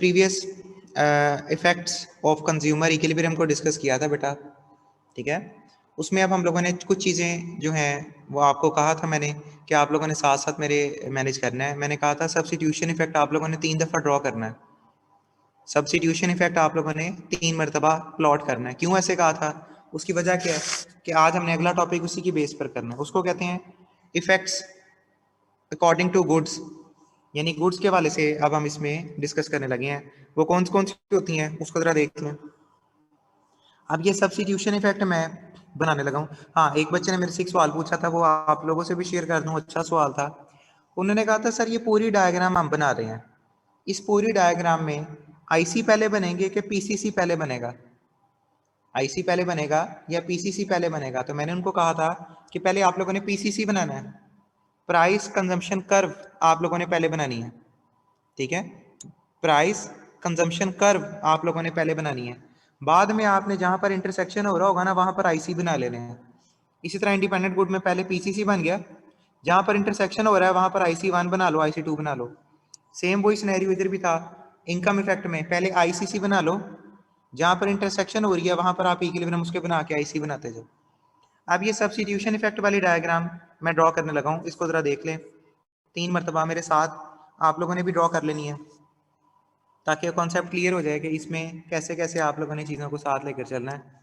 Previous effects of consumer equilibrium को discuss किया था बेटा, ठीक है। उसमें अब हम लोगों ने कुछ चीज़ें जो हैं वो आपको कहा था मैंने कि आप लोगों ने साथ साथ मेरे मैनेज करना है। मैंने कहा था सब्स्टिट्यूशन इफेक्ट आप लोगों ने 3 दफ़ा ड्रॉ करना है। सब्स्टिट्यूशन इफेक्ट आप लोगों ने 3 मरतबा प्लॉट करना है। क्यों ऐसे कहा था? उसकी वजह क्या है कि आज हमने अगला टॉपिक उसी की बेस पर करना है। उसको कहते हैं इफेक्ट्स अकॉर्डिंग टू गुड्स, यानी गुड्स के वाले से अब हम इसमें डिस्कस करने लगे हैं। वो कौन कौन सी होती हैं उसको जरा देख लें। अब ये सब्स्टिट्यूशन इफेक्ट मैं बनाने लगा हूँ। हाँ, एक बच्चे ने मेरे से एक सवाल पूछा था, वो आप लोगों से भी शेयर कर दूँ। अच्छा सवाल था। उन्होंने कहा था सर ये पूरी डायग्राम हम बना रहे हैं, इस पूरी डायग्राम में आईसी पहले बनेंगे कि पीसीसी पहले बनेगा? आईसी पहले बनेगा या पीसीसी पहले बनेगा? तो मैंने उनको कहा था कि पहले आप लोगों ने पीसीसी बनाना है, प्राइस कंजम्पशन कर्व आप लोगों ने पहले बनानी है, ठीक है। प्राइस कंजम्पशन कर्व आप लोगों ने पहले बनानी है। बाद में आपने जहां पर इंटरसेक्शन हो रहा होगा ना, वहां पर आईसी बना लेने हैं। इसी तरह इंडिपेंडेंट गुड में पहले पीसीसी बन गया, जहां पर इंटरसेक्शन हो रहा है वहां पर आईसी 1 बना लो, आईसी 2 बना लो। सेम वही सिनेरियो इधर भी था। इनकम इफेक्ट में पहले आईसीसी बना लो, जहां पर इंटरसेक्शन हो रही है वहां पर आप इक्विलिब्रियम उसके बना के आईसी बनाते जाओ। अब ये सब्स्टिट्यूशन इफेक्ट वाली डायग्राम मैं ड्रॉ करने लगा हूं, इसको जरा देख लें। 3 मरतबा मेरे साथ आप लोगों ने भी ड्रॉ कर लेनी है, ताकि कॉन्सेप्ट क्लियर हो जाए कि इसमें कैसे कैसे आप लोगों ने चीज़ों को साथ लेकर चलना है।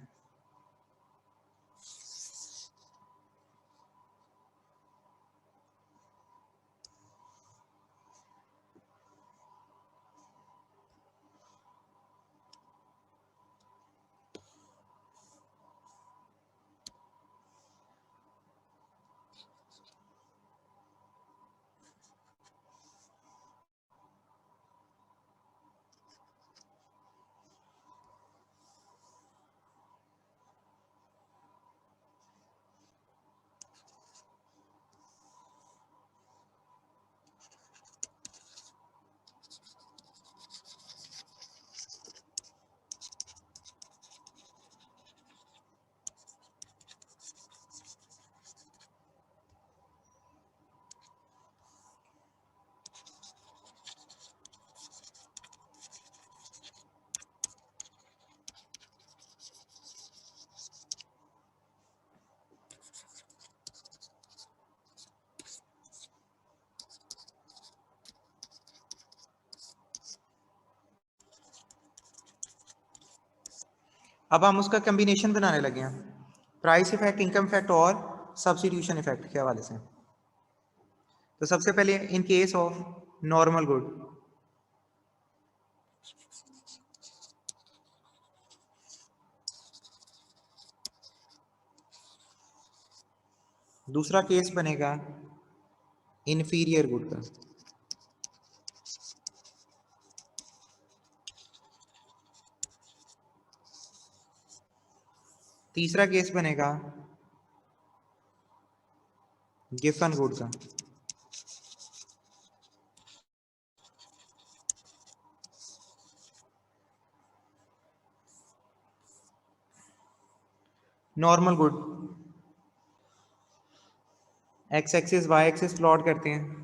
अब हम उसका कम्बिनेशन बनाने लगे हैं, प्राइस इफेक्ट, इनकम इफेक्ट और सब्स्टिट्यूशन इफेक्ट के हवाले से। तो सबसे पहले in case of normal good, दूसरा केस बनेगा इन्फीरियर गुड का, तीसरा केस बनेगा गिफन गुड का, normal good X axis Y axis plot करते हैं।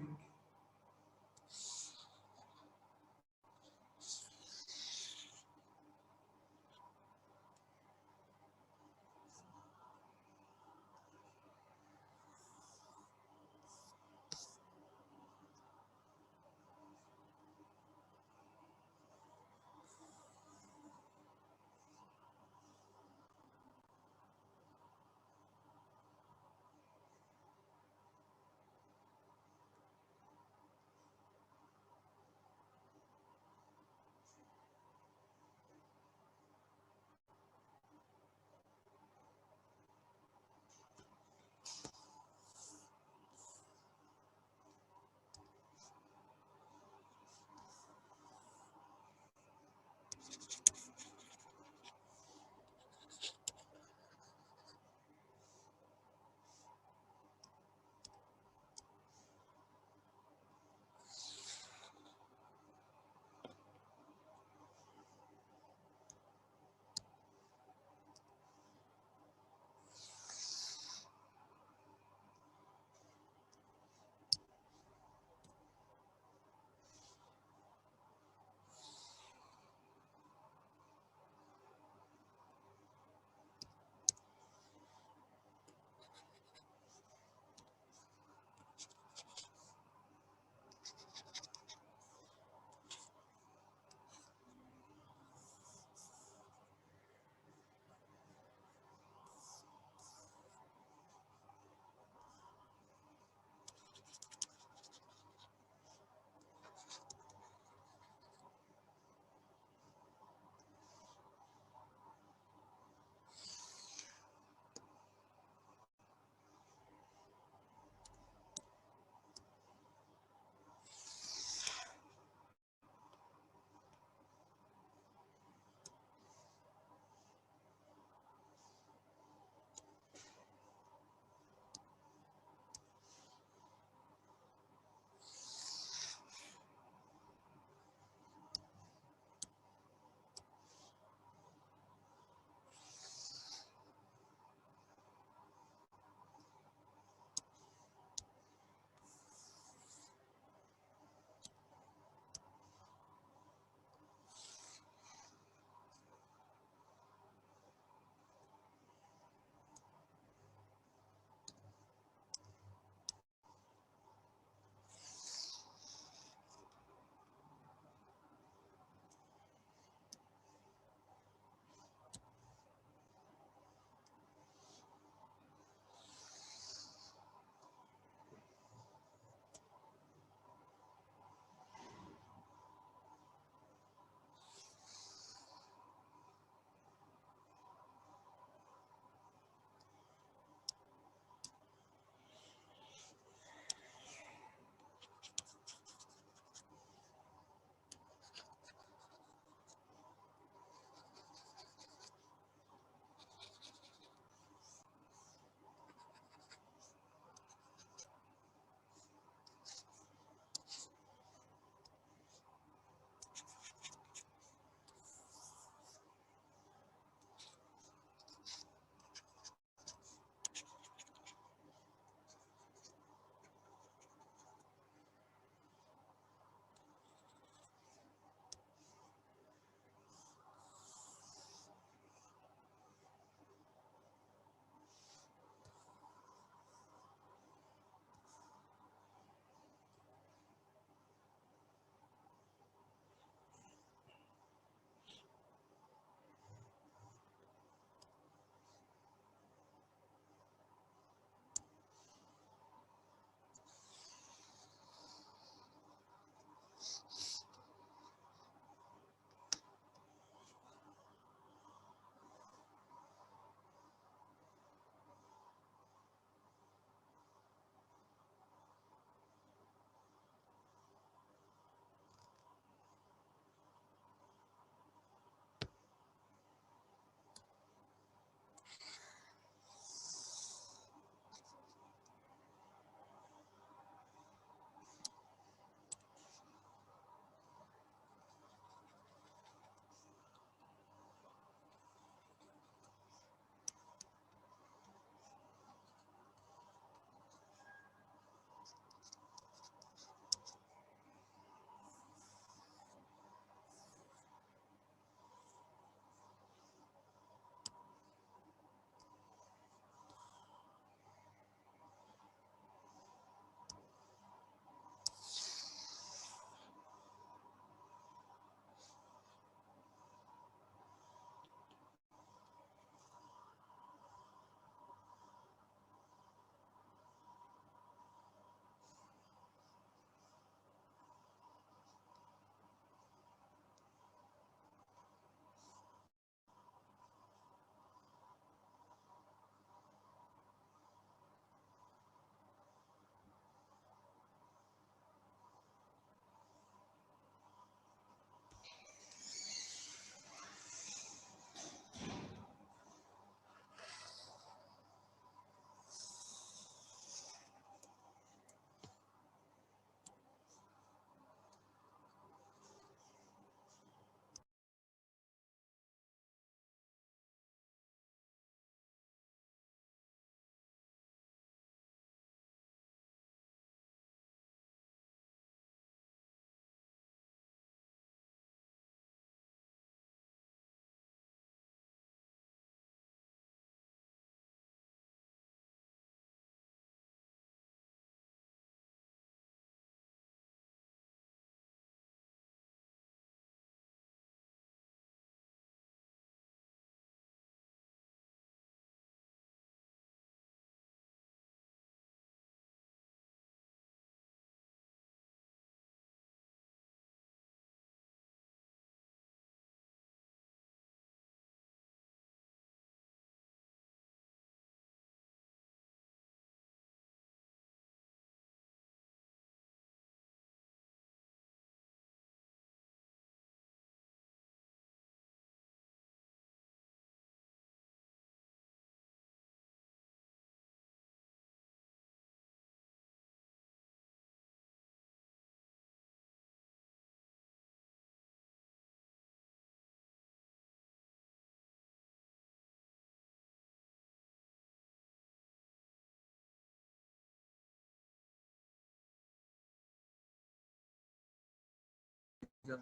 जी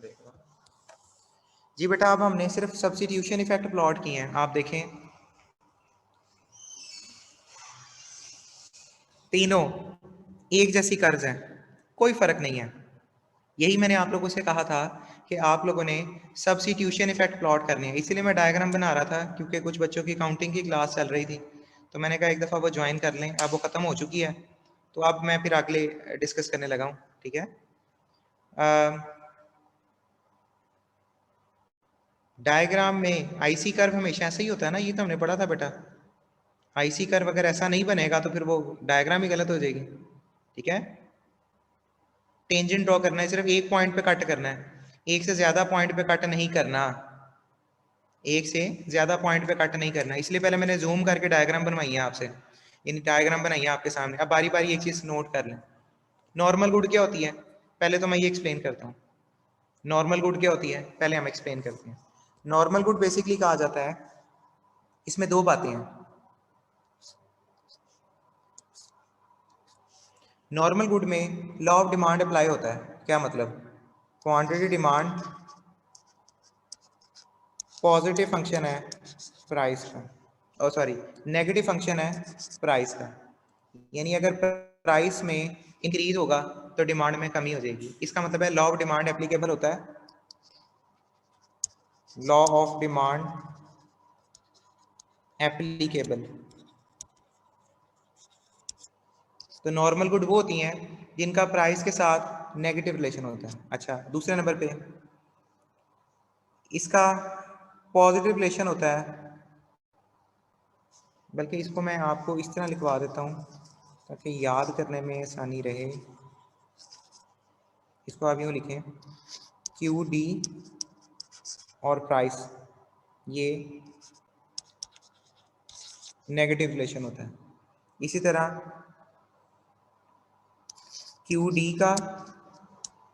बेटा, अब हमने सिर्फ सब्स्टिट्यूशन इफेक्ट प्लॉट किए हैं। आप देखें तीनों एक जैसी कर्ज है, कोई फर्क नहीं है। यही मैंने आप लोगों से कहा था कि आप लोगों ने सब्स्टिट्यूशन इफेक्ट प्लॉट करने हैं, इसीलिए मैं डायग्राम बना रहा था, क्योंकि कुछ बच्चों की काउंटिंग की क्लास चल रही थी, तो मैंने कहा एक दफ़ा वो ज्वाइन कर लें। अब वो ख़त्म हो चुकी है, तो अब मैं फिर अगले डिस्कस करने लगा हूँ। ठीक है, डायग्राम में आईसी कर्व हमेशा ऐसा ही होता है ना, ये तो हमने पढ़ा था बेटा। आईसी कर्व अगर ऐसा नहीं बनेगा तो फिर वो डायग्राम ही गलत हो जाएगी। ठीक है, टेंजेंट ड्रॉ करना है, सिर्फ एक पॉइंट पे कट करना है, एक से ज्यादा पॉइंट पे कट नहीं करना, एक से ज्यादा पॉइंट पे कट नहीं करना। इसलिए पहले मैंने जूम करके डायग्राम बनवाई है आपसे, यानी डायग्राम बनाई है आपके सामने। अब बारी बारी एक चीज नोट कर लें। नॉर्मल गुड क्या होती है, पहले तो मैं ये एक्सप्लेन करता हूँ। नॉर्मल गुड क्या होती है, पहले हम एक्सप्लेन करते हैं। नॉर्मल गुड बेसिकली कहा जाता है, इसमें दो बातें हैं। नॉर्मल गुड में लॉ ऑफ डिमांड अप्लाई होता है। क्या मतलब, क्वांटिटी डिमांड पॉजिटिव फंक्शन है प्राइस का, और सॉरी नेगेटिव फंक्शन है प्राइस का। यानी अगर प्राइस में इंक्रीज होगा तो डिमांड में कमी हो जाएगी। इसका मतलब है लॉ ऑफ डिमांड एप्लीकेबल होता है, लॉ ऑफ डिमांड एप्लीकेबल। तो नॉर्मल गुड वो होती हैं जिनका प्राइस के साथ नेगेटिव रिलेशन होता है। अच्छा, दूसरे नंबर पे इसका पॉजिटिव रिलेशन होता है, बल्कि इसको मैं आपको इस तरह लिखवा देता हूँ ताकि याद करने में आसानी रहे। इसको आप यूँ लिखें, क्यू डी और प्राइस ये नेगेटिव रिलेशन होता है। इसी तरह क्यू डी का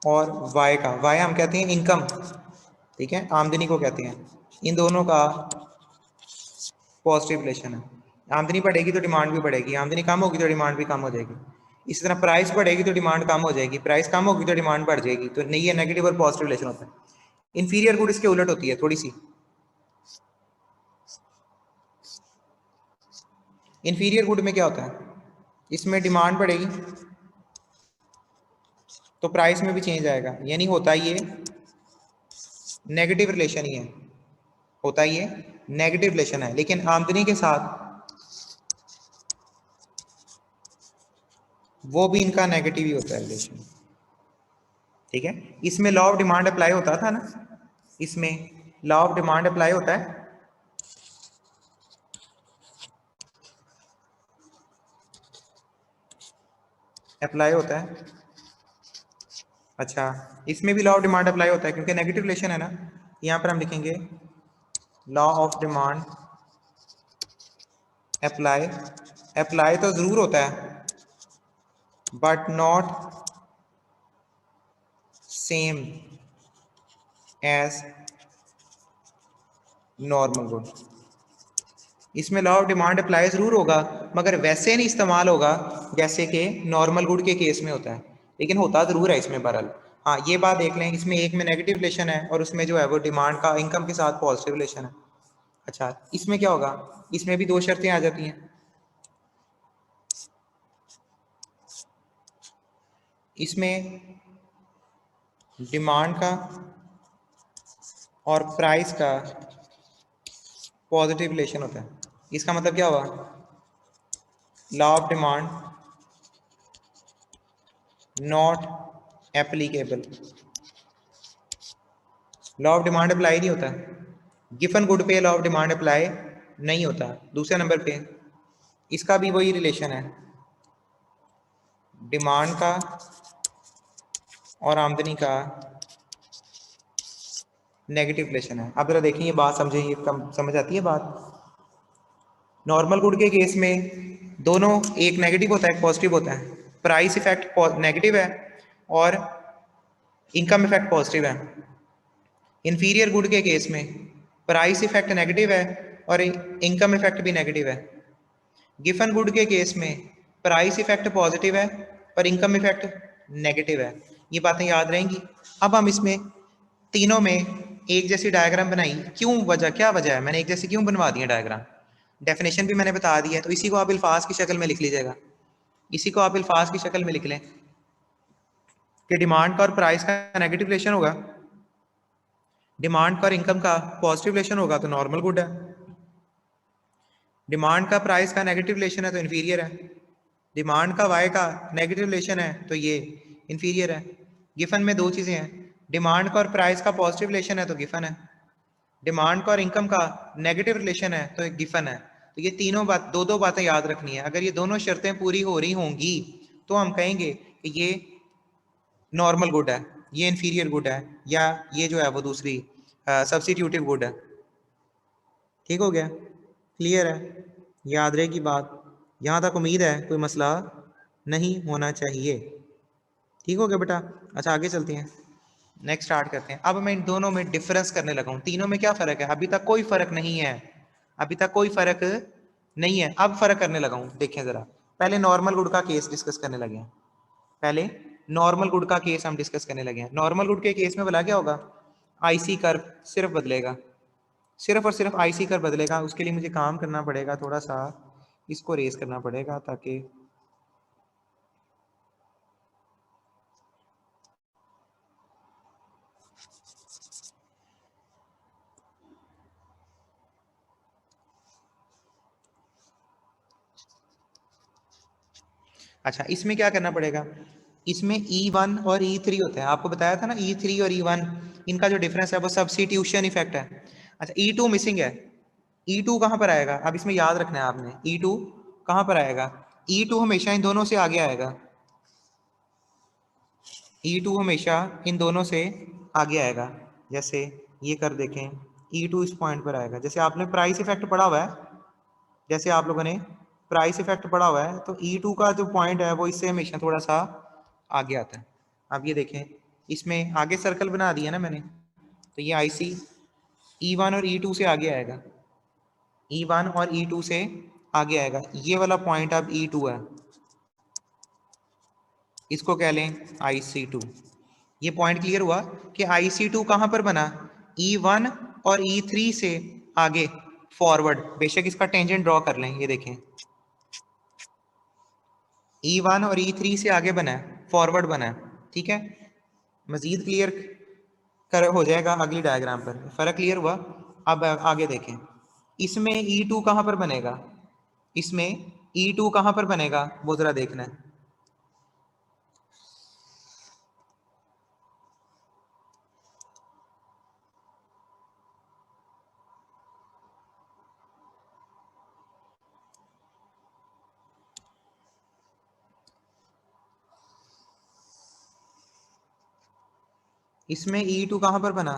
और वाई का, वाई हम कहते हैं इनकम, ठीक है, आमदनी को कहते हैं, इन दोनों का पॉजिटिव रिलेशन है। आमदनी बढ़ेगी तो डिमांड भी बढ़ेगी, आमदनी कम होगी तो डिमांड भी कम हो जाएगी। इसी तरह प्राइस बढ़ेगी तो डिमांड कम हो जाएगी, प्राइस कम होगी तो डिमांड बढ़ जाएगी। तो नहीं, ये नेगेटिव और पॉजिटिव रिलेशन होता है। इंफीरियर गुड इसके उलट होती है थोड़ी सी। इंफीरियर गुड में क्या होता है, इसमें डिमांड बढ़ेगी तो प्राइस में भी चेंज आएगा, यानी होता ये नेगेटिव रिलेशन ही है, होता ये नेगेटिव रिलेशन है। लेकिन आमदनी के साथ वो भी इनका नेगेटिव ही होता है रिलेशन। ठीक है, इसमें लॉ ऑफ डिमांड अप्लाई होता था ना, इसमें लॉ ऑफ डिमांड अप्लाई होता है, अप्लाई होता है। अच्छा, इसमें भी लॉ ऑफ डिमांड अप्लाई होता है क्योंकि नेगेटिव रिलेशन है ना। यहां पर हम लिखेंगे law of demand apply. Apply तो जरूर होता है but not same as normal good. इसमें लॉ ऑफ डिमांड अप्लाई जरूर होगा मगर वैसे नहीं इस्तेमाल होगा जैसे कि नॉर्मल गुड के केस में होता है, लेकिन होता जरूर है इसमें बहरहाल। हाँ, ये बात देख लें, इसमें एक में नेगेटिव रिलेशन है और उसमें जो है वो डिमांड का इनकम के साथ पॉजिटिव रिलेशन है। अच्छा, इसमें क्या होगा, इसमें भी दो शर्तें आ जाती हैं। इसमें डिमांड का और प्राइस का पॉजिटिव रिलेशन होता है। इसका मतलब क्या हुआ, law of demand not applicable, law of demand apply नहीं होता, गिवन गुड पे लॉ ऑफ डिमांड अप्लाई नहीं होता। दूसरे नंबर पे इसका भी वही रिलेशन है, डिमांड का और आमदनी का नेगेटिव रिलेशन है। अब जरा देखिए ये बात समझे, ये कम समझ आती है बात। नॉर्मल गुड के केस में दोनों, एक नेगेटिव होता है एक पॉजिटिव होता है। प्राइस इफेक्ट नेगेटिव है और इनकम इफेक्ट पॉजिटिव है। इंफीरियर गुड के केस में प्राइस इफेक्ट नेगेटिव है और इनकम इफेक्ट भी नेगेटिव है। गिवन गुड के केस में प्राइस इफेक्ट पॉजिटिव है और इनकम इफेक्ट नेगेटिव है। ये बातें याद रहेंगी। अब हम इसमें तीनों में एक जैसी डायग्राम बनाई, क्यों, वजह क्या वजह है, मैंने एक जैसी क्यों बनवा दी है डायग्राम, डेफिनेशन भी मैंने बता दी है, तो इसी को आप अल्फाज की शक्ल में लिख लीजिएगा, इसी को आप अल्फाज की शक्ल में लिख लें कि डिमांड का और प्राइस का नेगेटिव रिलेशन होगा, डिमांड का और इनकम का पॉजिटिव रिलेशन होगा तो नॉर्मल गुड है, डिमांड का प्राइस का नेगेटिव रिलेशन है तो इन्फीरियर है, डिमांड का वाई का नेगेटिव रिलेशन है तो ये इन्फीरियर है। गिफन में दो चीजें हैं, डिमांड का और प्राइस का पॉजिटिव रिलेशन है तो गिफन है, डिमांड का और इनकम का नेगेटिव रिलेशन है तो एक गिफन है। तो ये तीनों बात, दो दो बातें याद रखनी है, अगर ये दोनों शर्तें पूरी हो रही होंगी तो हम कहेंगे कि ये नॉर्मल गुड है, ये इन्फीरियर गुड है, या ये जो है वो दूसरी सब्स्टिट्यूटिव गुड है। ठीक हो गया, क्लियर है, याद रहेगी बात, यहाँ तक उम्मीद है कोई मसला नहीं होना चाहिए। ठीक हो गया बेटा, अच्छा आगे चलते हैं, नेक्स्ट स्टार्ट करते हैं। अब मैं इन दोनों में डिफरेंस करने लगा हूं, तीनों में क्या फर्क है, अभी तक कोई फर्क नहीं है, अभी तक कोई फर्क नहीं है, अब फर्क करने लगा हूं। देखें जरा, पहले नॉर्मल गुड का केस डिस्कस करने लगे हैं, पहले नॉर्मल गुड का केस हम डिस्कस करने लगे हैं। नॉर्मल गुड के केस में भला क्या होगा, आईसी कर्व सिर्फ बदलेगा, सिर्फ और सिर्फ आईसी कर्व बदलेगा। उसके लिए मुझे काम करना पड़ेगा, थोड़ा सा इसको रेस करना पड़ेगा ताकि अच्छा इसमें क्या करना पड़ेगा, इसमें E1 और E3 होते हैं, आपको बताया था ना E3 और E1 इनका जो डिफरेंस है वो सब्स्टिट्यूशन इफेक्ट है। अच्छा E2 मिसिंग है, E2 कहाँ पर आएगा, अब इसमें याद रखना है आपने, E2 कहाँ पर आएगा, E2 हमेशा इन दोनों से आगे आएगा, E2 हमेशा इन दोनों से आगे आएगा। जैसे ये कर देखें, E2 इस पॉइंट पर आएगा, जैसे आपने प्राइस इफेक्ट पढ़ा हुआ है, जैसे आप लोगों ने प्राइस इफेक्ट पढ़ा हुआ है, तो E2 का जो पॉइंट है वो इससे हमेशा थोड़ा सा आगे आता है। अब ये देखें, इसमें आगे सर्कल बना दिया ना मैंने, तो ये IC E1 और E2 से आगे आएगा, E1 और E2 से आगे आएगा, ये वाला पॉइंट अब E2 है, इसको कह लें IC2। ये पॉइंट क्लियर हुआ कि IC2 कहां पर बना, E1 और E3 से आगे फॉरवर्ड, बेशक इसका टेंजेंट ड्रॉ कर लें, ये देखें E1 और E3 से आगे बना है, फॉरवर्ड बना है, ठीक है। मजीद क्लियर कर हो जाएगा अगली डायग्राम पर, फर्क क्लियर हुआ। अब आगे देखें, इसमें E2 कहां पर बनेगा, इसमें E2 कहां पर बनेगा वो जरा देखना है। इसमें E2 कहां पर बना,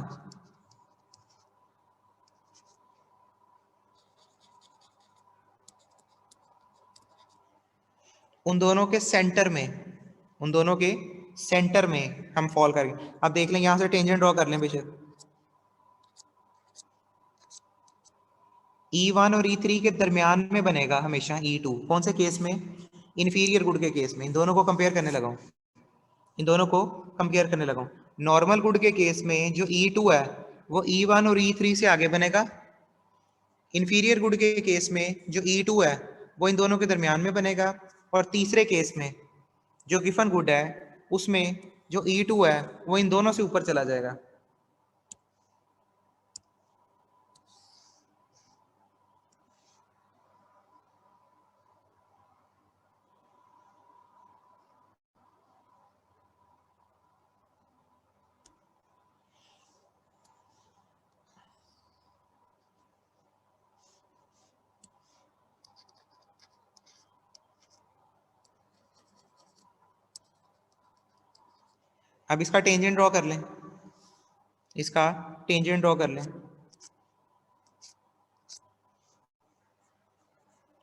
उन दोनों के सेंटर में, उन दोनों के सेंटर में हम फॉल करेंगे। अब देख लें, यहां से टेंजेंट ड्रॉ कर लें बेशक, E1 और E3 के दरमियान में बनेगा हमेशा E2, कौन से केस में, इन्फीरियर गुड के केस में। इन दोनों को कंपेयर करने लगा हूं, इन दोनों को कंपेयर करने लगा हूं। नॉर्मल गुड के केस में जो E2 है वो E1 और E3 से आगे बनेगा, इन्फीरियर गुड के केस में जो E2 है वो इन दोनों के दरमियान में बनेगा, और तीसरे केस में जो गिफन गुड है उसमें जो E2 है वो इन दोनों से ऊपर चला जाएगा। अब इसका टेंजेंट ड्रॉ कर लें, इसका टेंजेंट ड्रॉ कर लें,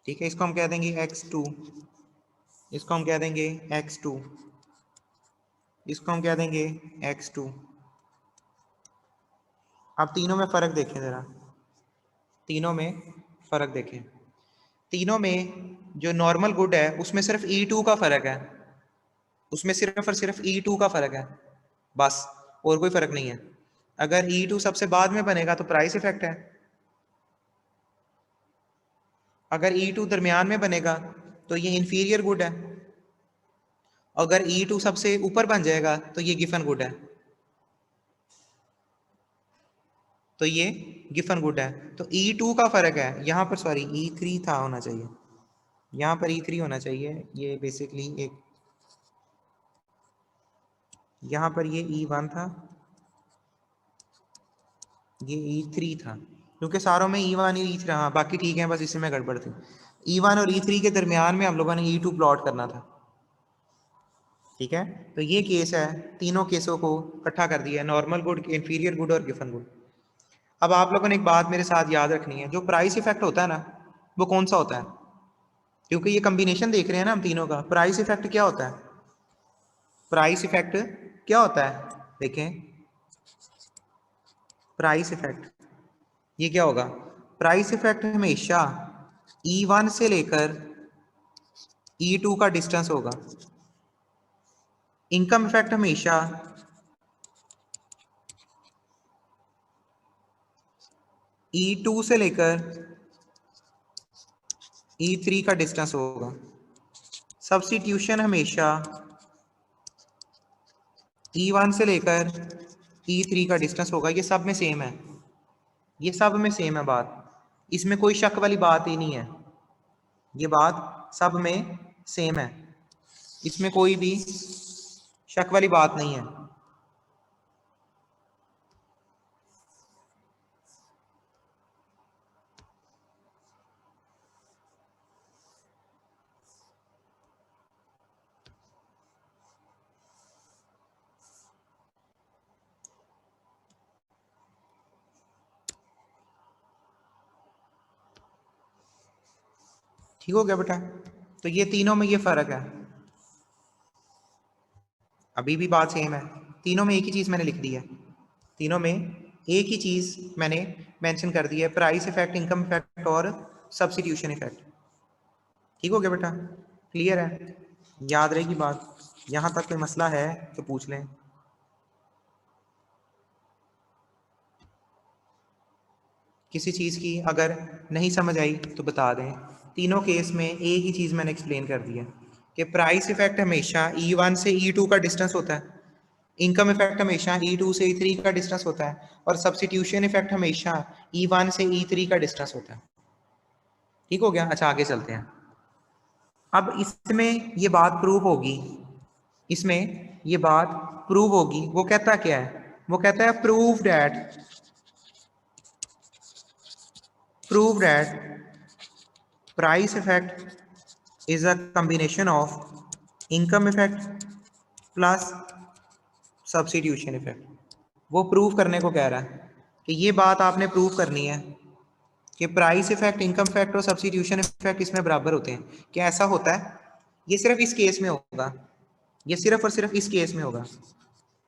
ठीक है। इसको हम कह देंगे x2, इसको हम कह देंगे x2, इसको हम कह देंगे x2। अब तीनों में फर्क देखें जरा, तीनों में फर्क देखें, तीनों में जो नॉर्मल गुड है उसमें सिर्फ E2 का फर्क है, उसमें सिर्फ और सिर्फ E2 का फर्क है बस, और कोई फर्क नहीं है। अगर E2 सबसे बाद में बनेगा तो प्राइस इफेक्ट है, अगर E2 दरमियान में बनेगा तो ये इंफीरियर गुड है, अगर E2 सबसे ऊपर बन जाएगा तो ये गिफन गुड है, तो ये गिफन गुड है। तो E2 का फर्क है यहाँ पर, सॉरी E3 था होना चाहिए, यहाँ पर E3 होना चाहिए, ये बेसिकली एक, यहाँ पर ये E1 था, ये E3 था, क्योंकि सारों में E1 E3, हाँ बाकी ठीक है, बस इसी में गड़बड़ थी। E1 और E3 के दरमियान में हम लोगों ने E2 प्लॉट करना था, ठीक है। तो ये केस है, तीनों केसों को इकट्ठा कर दिया, नॉर्मल गुड, इंफीरियर गुड और गिफन गुड। अब आप लोगों ने एक बात मेरे साथ याद रखनी है, जो प्राइस इफेक्ट होता है ना, वो कौन सा होता है, क्योंकि ये कम्बिनेशन देख रहे हैं ना हम तीनों का, प्राइस इफेक्ट क्या होता है, प्राइस इफेक्ट क्या होता है, देखें प्राइस इफेक्ट, ये क्या होगा, प्राइस इफेक्ट हमेशा E1 से लेकर E2 का डिस्टेंस होगा, इनकम इफेक्ट हमेशा E2 से लेकर E3 का डिस्टेंस होगा, सब्स्टिट्यूशन हमेशा E1 से लेकर E3 का डिस्टेंस होगा, ये सब में सेम है, ये सब में सेम है बात, इसमें कोई शक वाली बात ही नहीं है, ये बात सब में सेम है, इसमें कोई भी शक वाली बात नहीं है। ठीक हो गया बेटा, तो ये तीनों में ये फर्क है, अभी भी बात सेम है, तीनों में एक ही चीज मैंने लिख दी है, तीनों में एक ही चीज मैंने मेंशन कर दी है, प्राइस इफेक्ट, इनकम इफेक्ट और सब्स्टिट्यूशन इफेक्ट। ठीक हो गया बेटा, क्लियर है, याद रहेगी बात, यहां तक कोई मसला है तो पूछ लें। किसी चीज की अगर नहीं समझ आई तो बता दें, तीनों केस में एक ही चीज मैंने एक्सप्लेन कर दी है कि प्राइस इफेक्ट हमेशा E1 से E2 का डिस्टेंस होता है, इनकम इफेक्ट हमेशा E2 से E3 का डिस्टेंस होता है, और सब्स्टिट्यूशन इफेक्ट हमेशा E1 से E3 का डिस्टेंस होता है। ठीक हो गया, अच्छा आगे चलते हैं। अब इसमें ये बात प्रूव होगी, इसमें ये बात प्रूव होगी, वो कहता क्या है, वो कहता है prove that price effect is a combination of income effect plus substitution effect. वो प्रूव करने को कह रहा है कि ये बात आपने प्रूव करनी है कि प्राइस इफेक्ट, इनकम इफेक्ट और सब्स्टिट्यूशन इफेक्ट इसमें बराबर होते हैं। क्या ऐसा होता है, ये सिर्फ इस केस में होगा, ये सिर्फ और सिर्फ इस केस में होगा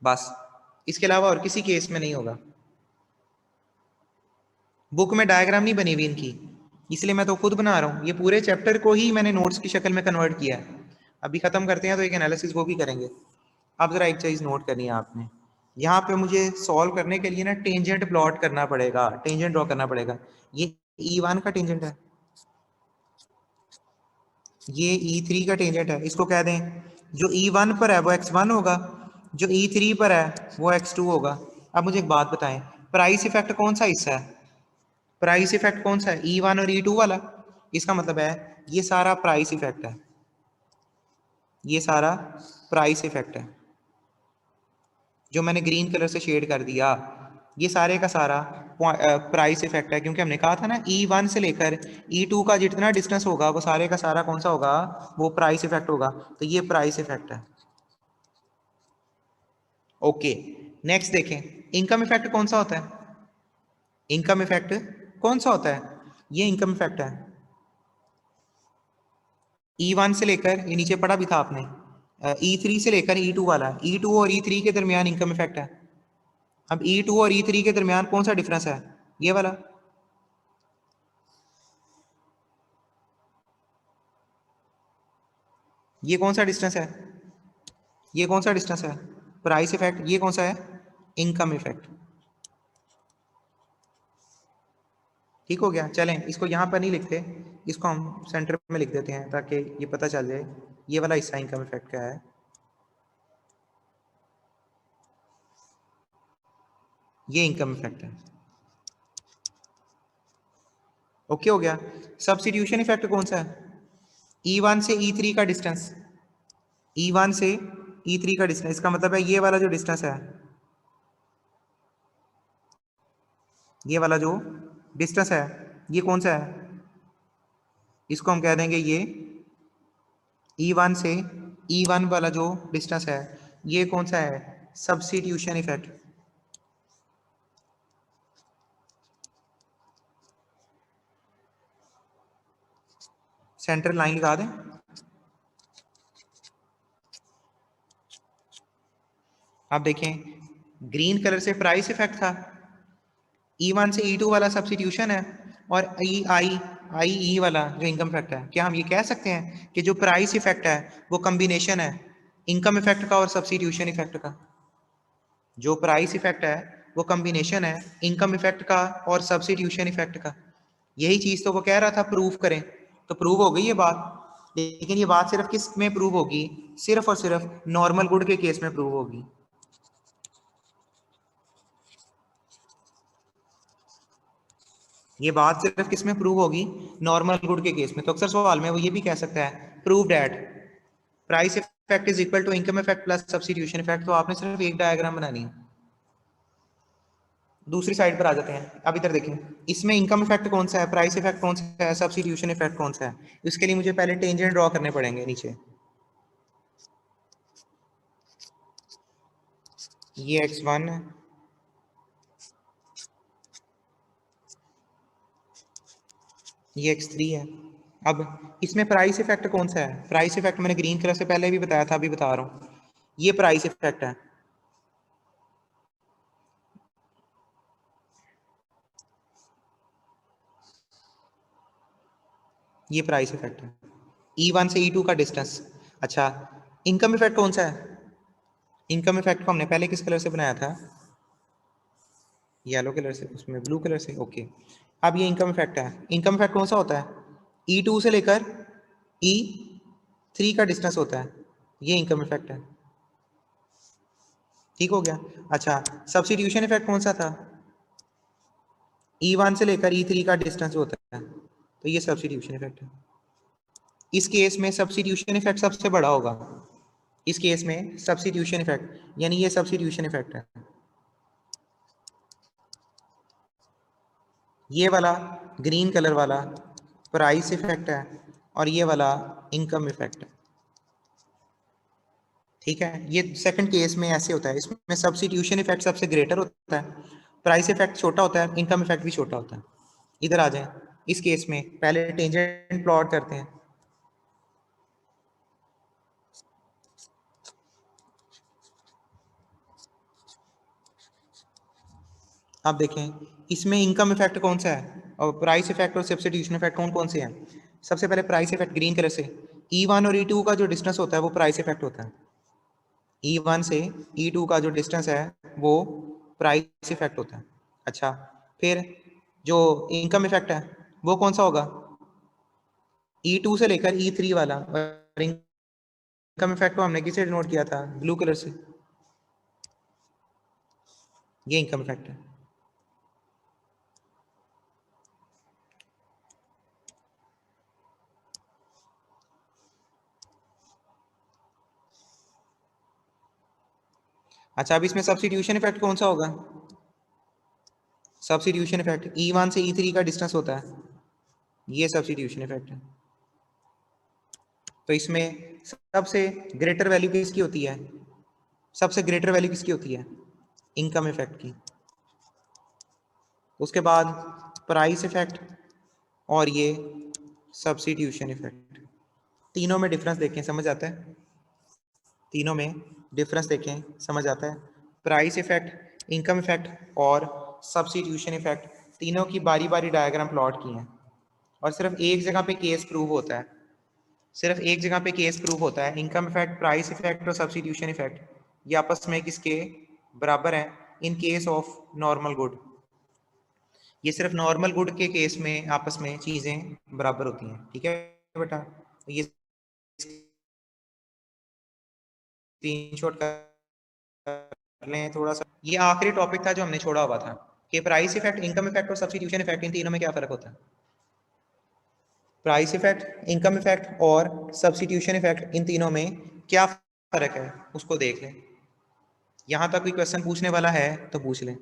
बस, इसके अलावा और किसी केस में नहीं होगा। बुक में डायग्राम नहीं बनी हुई इनकी, इसलिए मैं तो खुद बना रहा हूँ, ये पूरे चैप्टर को ही मैंने नोट्स की शक्ल में कन्वर्ट किया है। अभी खत्म करते हैं तो एक एनालिसिस वो भी करेंगे। अब जरा एक चीज नोट करनी है आपने, यहाँ पे मुझे सॉल्व करने के लिए ना टेंजेंट प्लॉट करना पड़ेगा, टेंजेंट ड्रॉ करना पड़ेगा। ये E1 का टेंजेंट है, ये E3 का टेंजेंट है, इसको कह दें जो E1 पर है वो X1 होगा, जो E3 पर है वो X2 होगा। अब मुझे एक बात बताएं, प्राइस इफेक्ट कौन सा हिस्सा है, प्राइस इफेक्ट कौन सा है, E1 और E2 वाला, इसका मतलब है ये सारा प्राइस इफेक्ट है, ये सारा प्राइस इफेक्ट है, जो मैंने ग्रीन कलर से शेड कर दिया, ये सारे का सारा प्राइस इफेक्ट है, क्योंकि हमने कहा था ना E1 से लेकर E2 का जितना डिस्टेंस होगा वो सारे का सारा कौन सा होगा, वो प्राइस इफेक्ट होगा, तो ये प्राइस इफेक्ट है। ओके, नेक्स्ट देखें, इनकम इफेक्ट कौन सा होता है, इनकम इफेक्ट कौन सा होता है, ये इनकम इफेक्ट है, E1 से लेकर, ये नीचे पढ़ा भी था आपने, E3 से लेकर E2 वाला, E2 और E3 के दरमियान इनकम इफेक्ट है। अब E2 और E3 के दरमियान कौन सा डिफरेंस है, ये वाला, ये कौन सा डिस्टेंस है, ये कौन सा डिस्टेंस है, प्राइस इफेक्ट, ये कौन सा है, इनकम इफेक्ट। ठीक हो गया। चलें इसको यहाँ पर नहीं लिखते, इसको हम सेंटर में लिख देते हैं ताकि ये पता चल जाए ये वाला हिस्सा इनकम इफेक्ट क्या है। ये इनकम इफेक्ट है। ओके हो गया। सब्स्टिट्यूशन इफेक्ट कौन सा है? E1 से E3 का डिस्टेंस, E1 से E3 का डिस्टेंस, इसका मतलब है ये वाला जो डिस्टेंस है, ये वाला जो डिस्टेंस है ये कौन सा है? इसको हम कह देंगे ये E1 से E1 वाला जो डिस्टेंस है ये कौन सा है? Substitution effect. सेंटर लाइन लगा दें। आप देखें ग्रीन कलर से प्राइस इफेक्ट था, E1 से E2 वाला सब्स्टिट्यूशन है, और ई वाला जो इनकम इफेक्ट है। क्या हम ये कह सकते हैं कि जो प्राइस इफेक्ट है वो कॉम्बिनेशन है इनकम इफेक्ट का और सब्स्टिट्यूशन इफेक्ट का? जो प्राइस इफेक्ट है वो कॉम्बिनेशन है इनकम इफेक्ट का और सब्स्टिट्यूशन इफेक्ट का। यही चीज तो वो कह रहा था प्रूव करें, तो प्रूव हो गई ये बात। लेकिन ये बात सिर्फ किस में प्रूव होगी? सिर्फ और सिर्फ नॉर्मल गुड के केस में प्रूव होगी। ये बात सिर्फ किस में प्रूव होगी? नॉर्मल गुड के केस में। तो अक्सर सवाल में वो ये भी कह सकता है prove that price effect is equal to income effect plus substitution effect. तो आपने सिर्फ एक डायग्राम बनानी है। दूसरी साइड पर आ जाते हैं। अब इधर देखें, इसमें इनकम इफेक्ट कौन सा है, प्राइस इफेक्ट कौन सा है, सब्स्टिट्यूशन इफेक्ट कौन सा है? इसके लिए मुझे पहले टेंजेंट ड्रॉ करने पड़ेंगे नीचे। ये x1 है, ये x3 है। अब इसमें प्राइस इफेक्ट कौन सा है? प्राइस इफेक्ट मैंने ग्रीन कलर से पहले भी बताया था, अभी बता रहा हूं। ये प्राइस इफेक्ट है, ये प्राइस इफेक्ट है। E1 से E2 का डिस्टेंस। अच्छा, इनकम इफेक्ट कौन सा है? इनकम इफेक्ट को हमने पहले किस कलर से बनाया था? येलो कलर से, उसमें ब्लू कलर से। ओके, अब ये इनकम इफेक्ट है। इनकम इफेक्ट कौन सा होता है? E2 से लेकर E3 का डिस्टेंस होता है, ये इनकम इफेक्ट है। ठीक हो गया। अच्छा, सब्स्टिट्यूशन इफेक्ट कौन सा था? E1 से लेकर E3 का डिस्टेंस होता है, तो ये सब्स्टिट्यूशन इफेक्ट है। इस केस में सब्स्टिट्यूशन इफेक्ट सबसे बड़ा होगा। इस केस में सब्स्टिट्यूशन इफेक्ट, यानी ये सब्स्टिट्यूशन इफेक्ट है। ये वाला ग्रीन कलर वाला प्राइस इफेक्ट है और ये वाला इनकम इफेक्ट है। ठीक है, ये सेकंड केस में ऐसे होता है। इसमें सब्स्टिट्यूशन इफेक्ट सबसे ग्रेटर होता है, प्राइस इफेक्ट छोटा होता है, इनकम इफेक्ट भी छोटा होता है। इधर आ जाए, इस केस में पहले टेंजेंट प्लॉट करते हैं। आप देखें इसमें इनकम इफेक्ट कौन सा है और प्राइस इफेक्ट और सब्स्टिट्यूशन इफेक्ट कौन कौन से हैं? सबसे पहले प्राइस इफेक्ट ग्रीन कलर से, E1 और E2 का जो डिस्टेंस होता है वो प्राइस इफेक्ट होता है। E1 से E2 का जो डिस्टेंस है वो प्राइस इफेक्ट होता है। अच्छा, फिर जो इनकम इफेक्ट है वो कौन सा होगा? E2 से लेकर E3 वाला। और इनकम इफेक्ट को हमने किसे डिनोट किया था? ब्लू कलर से। ये इनकम इफेक्ट है। अच्छा, अब इसमें सब्स्टिट्यूशन इफेक्ट कौन सा होगा? सब्स्टिट्यूशन इफेक्ट E1 से E3 का डिस्टेंस होता है, ये सब्स्टिट्यूशन इफेक्ट है। तो इसमें सबसे ग्रेटर वैल्यू किसकी होती है? सबसे ग्रेटर वैल्यू किसकी होती है? इनकम इफेक्ट की। उसके बाद प्राइस इफेक्ट और ये सब्स्टिट्यूशन इफेक्ट। तीनों में डिफरेंस देखें, समझ आता है? तीनों में डिफरेंस देखें, समझ आता है? प्राइस इफेक्ट, इनकम इफेक्ट और सब्स्टिट्यूशन इफेक्ट, तीनों की बारी बारी डायग्राम प्लॉट की हैं और सिर्फ एक जगह पे केस प्रूव होता है। सिर्फ एक जगह पे केस प्रूव होता है। इनकम इफेक्ट, प्राइस इफेक्ट और सब्स्टिट्यूशन इफेक्ट ये आपस में किसके बराबर हैं? इन केस ऑफ नॉर्मल गुड। ये सिर्फ नॉर्मल गुड के केस में आपस में चीजें बराबर होती हैं, ठीक है बेटा। ये स्क्रीनशॉट कर लें थोड़ा सा। ये आखिरी टॉपिक था जो हमने छोड़ा हुआ था कि प्राइस इफेक्ट, इनकम इफेक्ट और सब्स्टिट्यूशन इफेक्ट, इन तीनों में क्या फर्क होता है। प्राइस इफेक्ट, इनकम इफेक्ट और सब्स्टिट्यूशन इफेक्ट, इन तीनों में क्या फर्क है उसको देख लें। यहां तक कोई क्वेश्चन पूछने वाला है तो पूछ लें।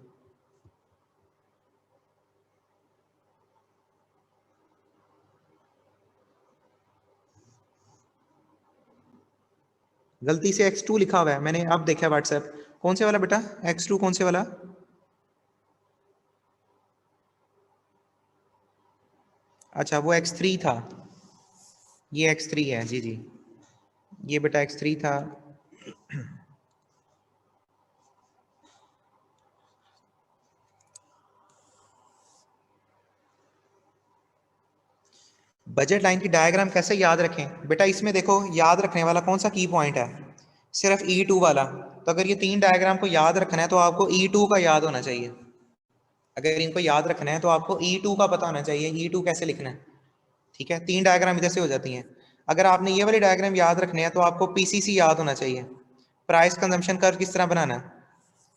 गलती से x2 लिखा हुआ है, मैंने अब देखा व्हाट्सएप। कौन से वाला बेटा, x2 कौन से वाला। अच्छा वो x3 था, ये x3 है, जी जी, ये बेटा x3 था। बजट लाइन की डायग्राम कैसे याद रखें बेटा, इसमें देखो याद रखने वाला कौन सा की पॉइंट है, सिर्फ E2 वाला। तो अगर ये तीन डायग्राम को याद रखना है तो आपको E2 का याद होना चाहिए। अगर इनको याद रखना है तो आपको E2 का पता होना चाहिए, E2 कैसे लिखना है, ठीक है। तीन डायग्राम इधर से हो जाती हैं। अगर आपने ये वाली डायग्राम याद रखने हैं तो आपको पीसीसी याद होना चाहिए, प्राइस कंजम्पशन कर्व किस तरह बनाना है।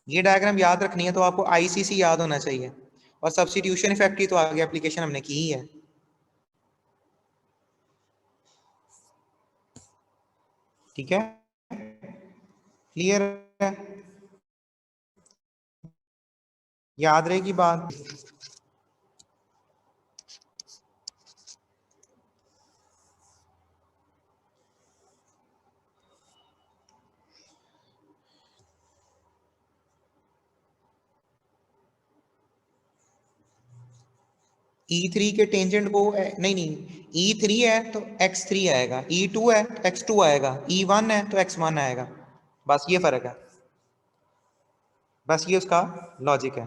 ये डायग्राम याद रखनी है तो आपको आईसीसी याद होना चाहिए। और सब्स्टिट्यूशन इफेक्ट की तो आगे एप्लीकेशन हमने की ही है, ठीक है, क्लियर है, याद रहेगी बात। E3 के टेंजेंट को नहीं नहीं, E3 है तो X3 आएगा, E2 है तो X2 आएगा, E1 है तो X1 आएगा। बस ये फर्क है, बस ये उसका लॉजिक है,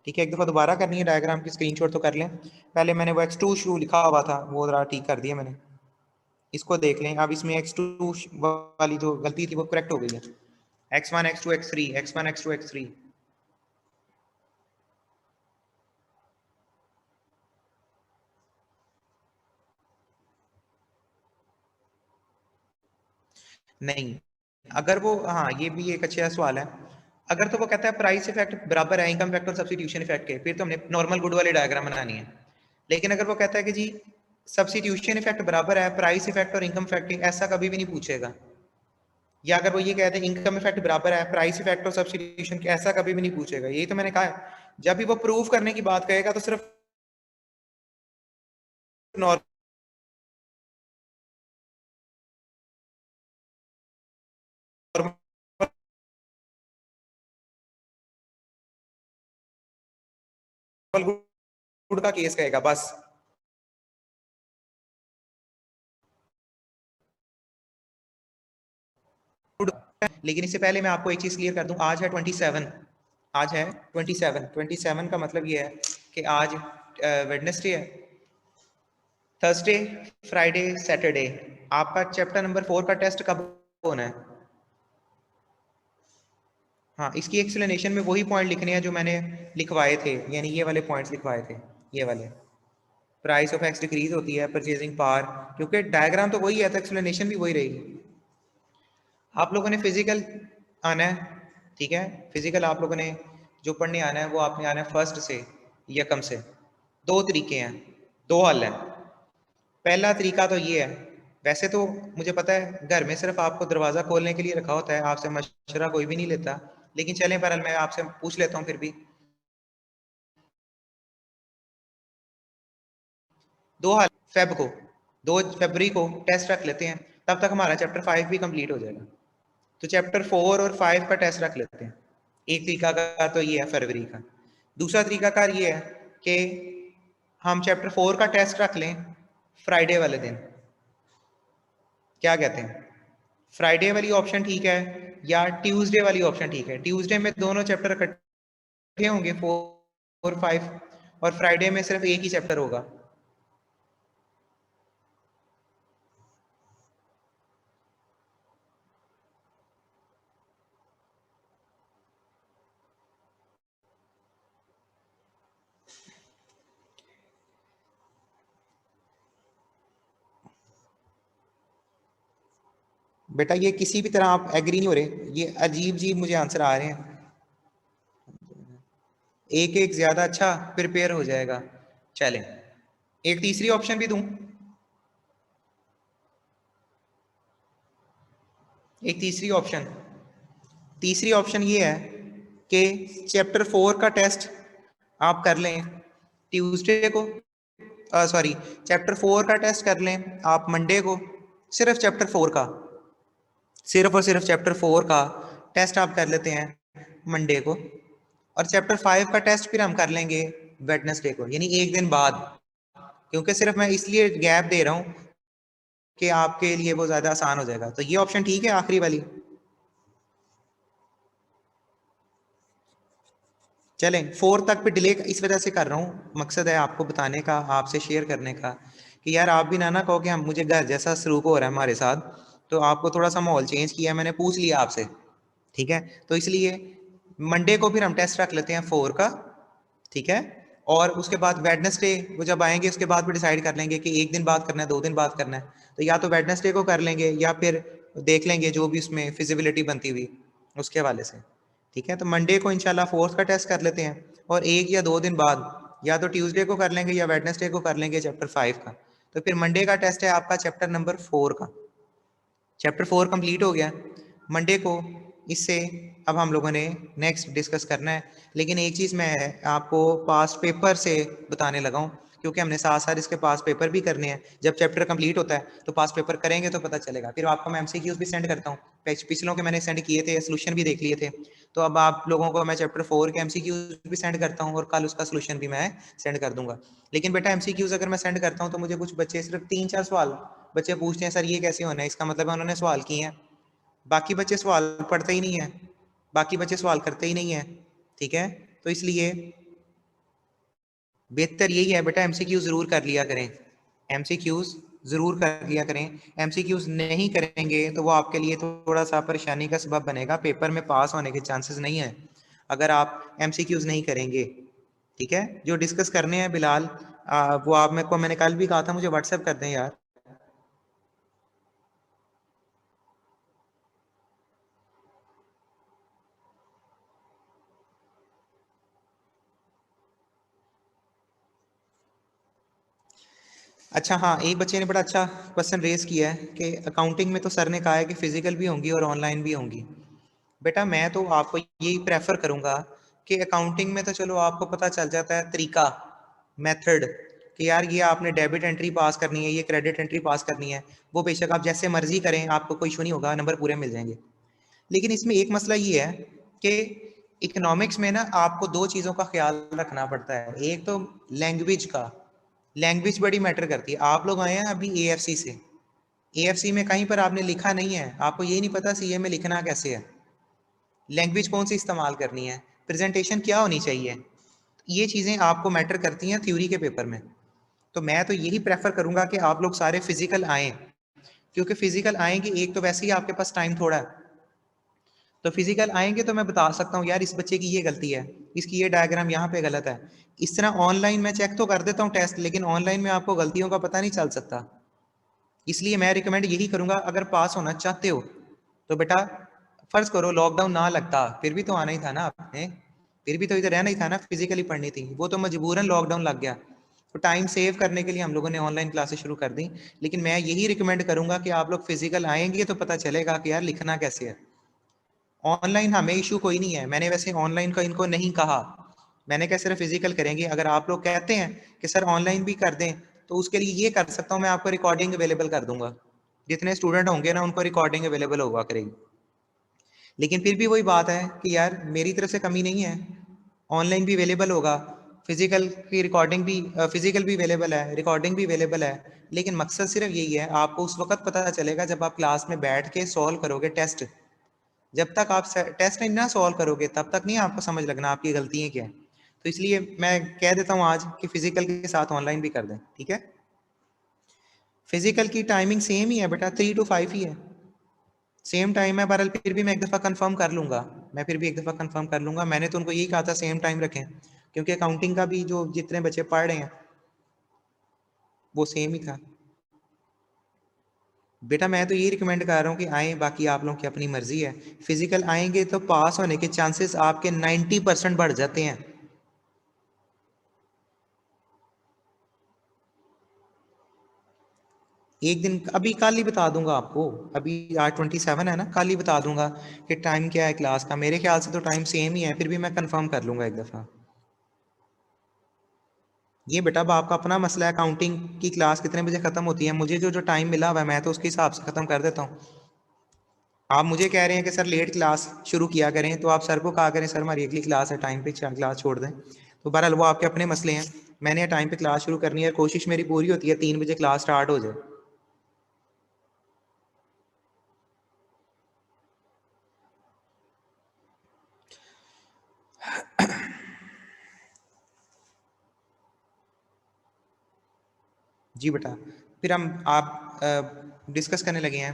ठीक है। एक दफ़ा दोबारा करनी है डायग्राम की, स्क्रीनशॉट तो कर लें। पहले मैंने वो X2 शू लिखा हुआ था वो ज़रा ठीक कर दिया मैंने, इसको देख लें। अब इसमें X2 वाली जो गलती थी वो करेक्ट हो गई है। X1 X2 X3, X1 X2 X3। नहीं, अगर वो, हाँ ये भी एक अच्छा सवाल है। अगर तो वो कहता है प्राइस इफेक्ट बराबर है इनकम इफेक्ट और सब्स्टिट्यूशन इफेक्ट के, फिर तो हमने नॉर्मल गुड वाली डायग्राम बनानी है। लेकिन अगर वो कहता है कि जी सब्स्टिट्यूशन इफेक्ट बराबर है प्राइस इफेक्ट और इनकम इफेक्ट के, ऐसा कभी भी नहीं पूछेगा। या अगर वो ये कहते हैं इनकम इफेक्ट बराबर है प्राइस इफेक्ट और सब्स्टिट्यूशन के, ऐसा कभी भी नहीं पूछेगा। यही तो मैंने कहा है, जब भी वो प्रूव करने की बात कहेगा तो सिर्फ नॉर्मल गुड का केस कहेगा बस। लेकिन इससे पहले मैं आपको एक चीज क्लियर कर दूं, आज है 27, आज है 27 का मतलब ये है कि आज वेडनेसडे है, थर्सडे, फ्राइडे, सैटरडे आपका चैप्टर नंबर 4 का टेस्ट कब होना है। हाँ, इसकी एक्सप्लेनेशन में वही पॉइंट लिखने हैं जो मैंने लिखवाए थे, यानी ये वाले पॉइंट्स लिखवाए थे, ये वाले। प्राइस ऑफ एक्स डिक्रीज होती है, परचेजिंग पावर, क्योंकि डायग्राम तो वही है तो एक्सप्लेनेशन भी वही रहेगी। आप लोगों ने फिजिकल आना है, ठीक है। फिजिकल आप लोगों ने जो पढ़ने आना है वो आपने आना है फर्स्ट से, यकम से। दो तरीके हैं, दो हल हैं। पहला तरीका तो ये है, वैसे तो मुझे पता है घर में सिर्फ आपको दरवाजा खोलने के लिए रखा होता है, आपसे मशवरा कोई भी नहीं लेता, लेकिन चलें बहरहाल मैं आपसे पूछ लेता हूँ फिर भी। दो हल, फेब को, 2 फरवरी को टेस्ट रख लेते हैं, तब तक हमारा चैप्टर 5 भी कंप्लीट हो जाएगा। तो चैप्टर 4 और 5 का टेस्ट रख लेते हैं। एक तरीका का तो ये है फरवरी का। दूसरा तरीका कार ये है कि हम चैप्टर 4 का टेस्ट रख लें फ्राइडे वाले दिन, क्या कहते हैं। फ्राइडे वाली ऑप्शन ठीक है या ट्यूसडे वाली ऑप्शन ठीक है। ट्यूसडे में दोनों चैप्टर इकट्ठे होंगे 4 और 5, और फ्राइडे में सिर्फ एक ही चैप्टर होगा। बेटा ये किसी भी तरह आप एग्री नहीं हो रहे, ये अजीब अजीब मुझे आंसर आ रहे हैं। एक एक ज्यादा अच्छा प्रिपेयर हो जाएगा। चलें, एक तीसरी ऑप्शन भी दूं। एक तीसरी ऑप्शन ये है कि चैप्टर 4 का टेस्ट आप कर लें ट्यूसडे को, सॉरी चैप्टर 4 का टेस्ट कर लें आप मंडे को, सिर्फ चैप्टर 4 का, सिर्फ और सिर्फ चैप्टर 4 का टेस्ट आप कर लेते हैं मंडे को, और चैप्टर 5 का टेस्ट फिर हम कर लेंगे वेडनेसडे को, यानी एक दिन बाद। क्योंकि सिर्फ मैं इसलिए गैप दे रहा हूँ कि आपके लिए वो ज्यादा आसान हो जाएगा। तो ये ऑप्शन ठीक है आखिरी वाली। चलें, 4 तक पे डिले इस वजह से कर रहा हूँ, मकसद है आपको बताने का, आपसे शेयर करने का कि यार आप भी ना कहो कि हम मुझे घर जैसा सलूक हो रहा है हमारे साथ, तो आपको थोड़ा सा माहौल चेंज किया, मैंने पूछ लिया आपसे, ठीक है। तो इसलिए मंडे को फिर हम टेस्ट रख लेते हैं 4 का, ठीक है। और उसके बाद वेडनेसडे वो जब आएंगे उसके बाद भी डिसाइड कर लेंगे कि एक दिन बाद करना है 2 दिन बाद करना है, तो या तो वेडनेसडे को कर लेंगे या फिर देख लेंगे जो भी उसमें फिजिबिलिटी बनती हुई उसके हवाले से, ठीक है। तो मंडे को इंशाल्लाह 4 का टेस्ट कर लेते हैं, और 1 या 2 दिन बाद या तो ट्यूसडे को कर लेंगे या वेडनेसडे को कर लेंगे चैप्टर 5 का। तो फिर मंडे का टेस्ट है आपका चैप्टर नंबर 4 का। चैप्टर 4 कंप्लीट हो गया मंडे को, इससे अब हम लोगों ने नेक्स्ट डिस्कस करना है। लेकिन एक चीज़ मैं आपको पास्ट पेपर से बताने लगा हूँ, क्योंकि हमने साथ साथ इसके पास पेपर भी करने हैं। जब चैप्टर कंप्लीट होता है तो पास पेपर करेंगे तो पता चलेगा। फिर आपको मैं एमसीक्यूज भी सेंड करता हूँ, पिछलों के मैंने सेंड किए थे, सोल्यूशन भी देख लिए थे। तो अब आप लोगों को मैं चैप्टर 4 के एमसीक्यूज भी सेंड करता हूँ, और कल उसका सोल्यूशन भी मैं सेंड कर दूंगा। लेकिन बेटा एमसीक्यूज अगर मैं सेंड करता हूँ तो मुझे कुछ बच्चे सिर्फ 3-4 सवाल बच्चे पूछते हैं, सर ये कैसे होना है, इसका मतलब है उन्होंने सवाल किए हैं, बाकी बच्चे सवाल पढ़ते ही नहीं है, बाकी बच्चे सवाल करते ही नहीं है, ठीक है। तो इसलिए बेहतर यही है बेटा एमसीक्यू जरूर कर लिया करें, एमसीक्यूज जरूर कर लिया करें। एमसीक्यूज नहीं करेंगे तो वो आपके लिए थोड़ा सा परेशानी का सबब बनेगा, पेपर में पास होने के चांसेस नहीं है अगर आप एमसीक्यूज नहीं करेंगे, ठीक है। जो डिस्कस करने हैं बिलाल, वो आप मेरे को, मैंने कल भी कहा था मुझे व्हाट्सएप कर दें यार। अच्छा हाँ, एक बच्चे ने बड़ा अच्छा क्वेश्चन रेज किया है कि अकाउंटिंग में तो सर ने कहा है कि फिजिकल भी होंगी और ऑनलाइन भी होंगी। बेटा मैं तो आपको यही प्रेफर करूंगा कि अकाउंटिंग में तो चलो आपको पता चल जाता है तरीका, मेथड, कि यार ये आपने डेबिट एंट्री पास करनी है, ये क्रेडिट एंट्री पास करनी है, वो बेशक आप जैसे मर्जी करें, आपको कोई इशू नहीं होगा, नंबर पूरे मिल जाएंगे। लेकिन इसमें एक मसला ये है कि इकोनॉमिक्स में ना आपको दो चीज़ों का ख्याल रखना पड़ता है। एक तो लैंग्वेज का, लैंग्वेज बड़ी मैटर करती है। आप लोग आए हैं अभी एएफसी से, एएफसी में कहीं पर आपने लिखा नहीं है, आपको ये नहीं पता सीए में लिखना कैसे है, लैंग्वेज कौन सी इस्तेमाल करनी है, प्रेजेंटेशन क्या होनी चाहिए, ये चीज़ें आपको मैटर करती हैं थ्योरी के पेपर में। तो मैं तो यही प्रेफर करूंगा कि आप लोग सारे फिजिकल आएँ, क्योंकि फिजिकल आएंगे, एक तो वैसे ही आपके पास टाइम थोड़ा है, तो फिजिकल आएंगे तो मैं बता सकता हूँ यार इस बच्चे की ये गलती है, इसकी ये डायग्राम यहाँ पे गलत है। इस तरह ऑनलाइन मैं चेक तो कर देता हूँ टेस्ट, लेकिन ऑनलाइन में आपको गलतियों का पता नहीं चल सकता। इसलिए मैं रिकमेंड यही करूंगा, अगर पास होना चाहते हो तो बेटा फर्ज करो लॉकडाउन ना लगता, फिर भी तो आना ही था ना आपने, फिर भी तो इधर रहना ही था ना, फिजिकली पढ़नी थी, वो तो मजबूरन लॉकडाउन लग गया। तो टाइम सेव करने के लिए हम लोगों ने ऑनलाइन क्लासेस शुरू कर दी। लेकिन मैं यही रिकमेंड करूंगा कि आप लोग फिजिकल आएंगे तो पता चलेगा कि यार लिखना कैसे है। ऑनलाइन हमें इशू कोई नहीं है, मैंने वैसे ऑनलाइन का इनको नहीं कहा, मैंने कहा सिर्फ फिजिकल करेंगे। अगर आप लोग कहते हैं कि सर ऑनलाइन भी कर दें, तो उसके लिए ये कर सकता हूँ, मैं आपको रिकॉर्डिंग अवेलेबल कर दूंगा, जितने स्टूडेंट होंगे ना उनको रिकॉर्डिंग अवेलेबल होगा करेगी। लेकिन फिर भी वही बात है कि यार मेरी तरफ से कमी नहीं है, ऑनलाइन भी अवेलेबल होगा, फिजिकल की रिकॉर्डिंग भी, फिजिकल भी अवेलेबल है, रिकॉर्डिंग भी अवेलेबल है। लेकिन मकसद सिर्फ यही है, आपको उस वक्त पता चलेगा जब आप क्लास में बैठ के सॉल्व करोगे टेस्ट। जब तक आप टेस्ट नहीं ना सॉल्व करोगे तब तक नहीं आपको समझ लगना आपकी गलतियाँ क्या है। तो इसलिए मैं कह देता हूँ आज कि फिजिकल के साथ ऑनलाइन भी कर दें, ठीक है। फिजिकल की टाइमिंग सेम ही है बेटा, 3 to 5 ही है, सेम टाइम है। बहरहाल फिर भी मैं एक दफ़ा कंफर्म कर लूँगा, मैं फिर भी एक दफ़ा कंफर्म कर लूँगा। मैंने तो उनको यही कहा था सेम टाइम रखें, क्योंकि अकाउंटिंग का भी जो जितने बच्चे पढ़ रहे हैं वो सेम ही था। बेटा मैं तो यही रिकमेंड कर रहा हूँ कि आए, बाकी आप लोगों की अपनी मर्जी है। फिजिकल आएंगे तो पास होने के चांसेस आपके 90% बढ़ जाते हैं। एक दिन अभी कल ही बता दूंगा आपको, अभी आज 27 है ना, कल ही बता दूंगा कि टाइम क्या है क्लास का। मेरे ख्याल से तो टाइम सेम ही है, फिर भी मैं कंफर्म कर लूंगा एक दफ़ा। ये बेटा अब आपका अपना मसला है, अकाउंटिंग की क्लास कितने बजे खत्म होती है, मुझे जो जो टाइम मिला हुआ है मैं तो उसके हिसाब से खत्म कर देता हूँ। आप मुझे कह रहे हैं कि सर लेट क्लास शुरू किया करें, तो आप सर को कहा करें सर हमारी अगली क्लास है, टाइम पे क्लास छोड़ दें। तो बहरहाल वो आपके अपने मसले हैं। मैंने टाइम पे क्लास शुरू करनी है, कोशिश मेरी पूरी होती है 3 बजे क्लास स्टार्ट हो जाए। जी बेटा, फिर हम आप डिस्कस करने लगे हैं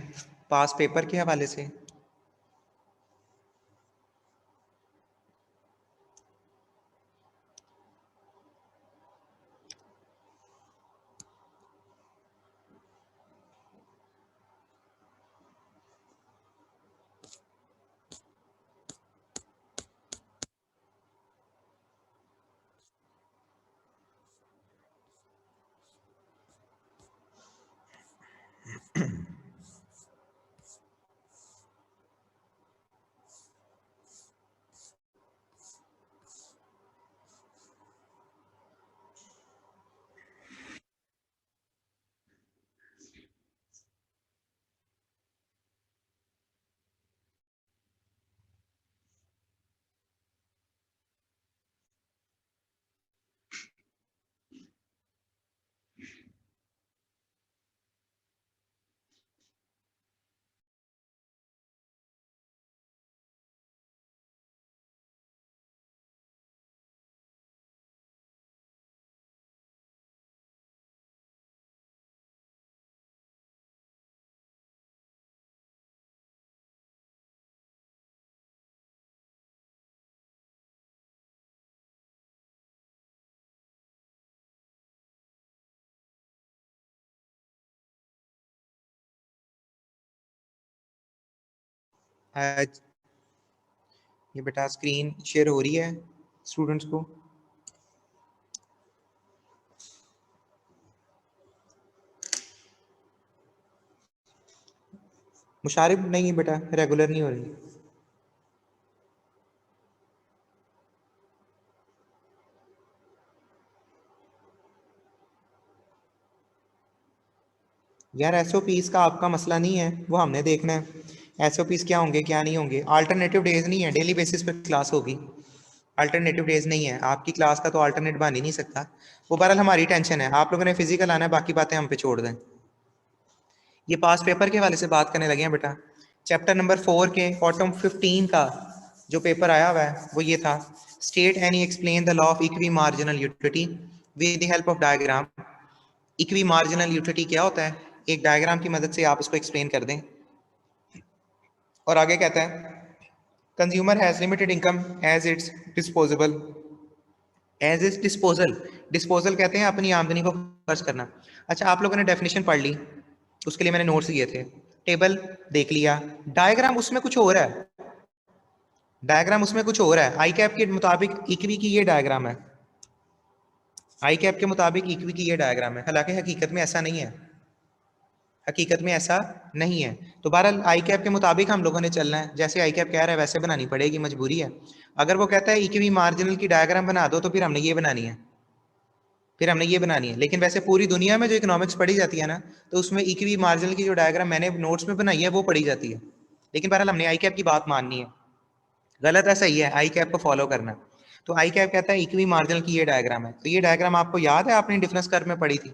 पास पेपर के हवाले से। ये बेटा स्क्रीन शेयर हो रही है स्टूडेंट्स को। मुशारिफ नहीं है बेटा, रेगुलर नहीं हो रही। यार एसओपीस का आपका मसला नहीं है, वो हमने देखना है एसओपीस क्या होंगे क्या नहीं होंगे। अल्टरनेटिव डेज नहीं है, डेली बेसिस पे क्लास होगी। अल्टरनेटिव डेज नहीं है आपकी क्लास का, तो अल्टरनेट बन ही नहीं सकता। वो बहरहाल हमारी टेंशन है, आप लोगों ने फिजिकल आना है, बाकी बातें हम पे छोड़ दें। ये पास पेपर के हवाले से बात करने लगे हैं बेटा। चैप्टर नंबर 4 के ऑटम 15 का जो पेपर आया हुआ है वो ये था, state any explain the law of equi marginal utility with the help of diagram. Equi marginal utility क्या होता है, एक डायग्राम की मदद से आप उसको एक्सप्लेन कर दें। और आगे कहता है consumer has limited income as its disposable, as is disposal. Disposal कहते हैं अपनी आमदनी को खर्च करना। अच्छा आप लोगों ने डेफिनेशन पढ़ ली, उसके लिए मैंने नोट्स दिए थे, टेबल देख लिया, डायग्राम उसमें कुछ और है। डायग्राम उसमें कुछ और है, आई कैप के मुताबिक इक्वी की ये डायग्राम है, आई कैप के मुताबिक इक्वी की ये डायग्राम है, हालांकि हकीकत में ऐसा नहीं है, हकीकत में ऐसा नहीं है। तो बहरहाल आई कैप के मुताबिक हम लोगों ने चलना है, जैसे आई कैप कह रहा है वैसे बनानी पड़ेगी, मजबूरी है। अगर वो कहता है इक्वी मार्जिनल की डायग्राम बना दो, तो फिर हमने ये बनानी है, फिर हमने ये बनानी है। लेकिन वैसे पूरी दुनिया में जो इकोनॉमिक्स पढ़ी जाती है ना, तो उसमें इक्वी मार्जिनल की जो डायग्राम मैंने नोट्स में बनाई है वो पढ़ी जाती है। लेकिन बहरहाल हमने आई कैप की बात माननी है, गलत है सही है, आई कैप को फॉलो करना। तो आई कैप कहता है इक्वी मार्जिनल की ये डायग्राम है, तो ये डायग्राम आपको याद है, आपने डिफरेंस कर्व में पढ़ी थी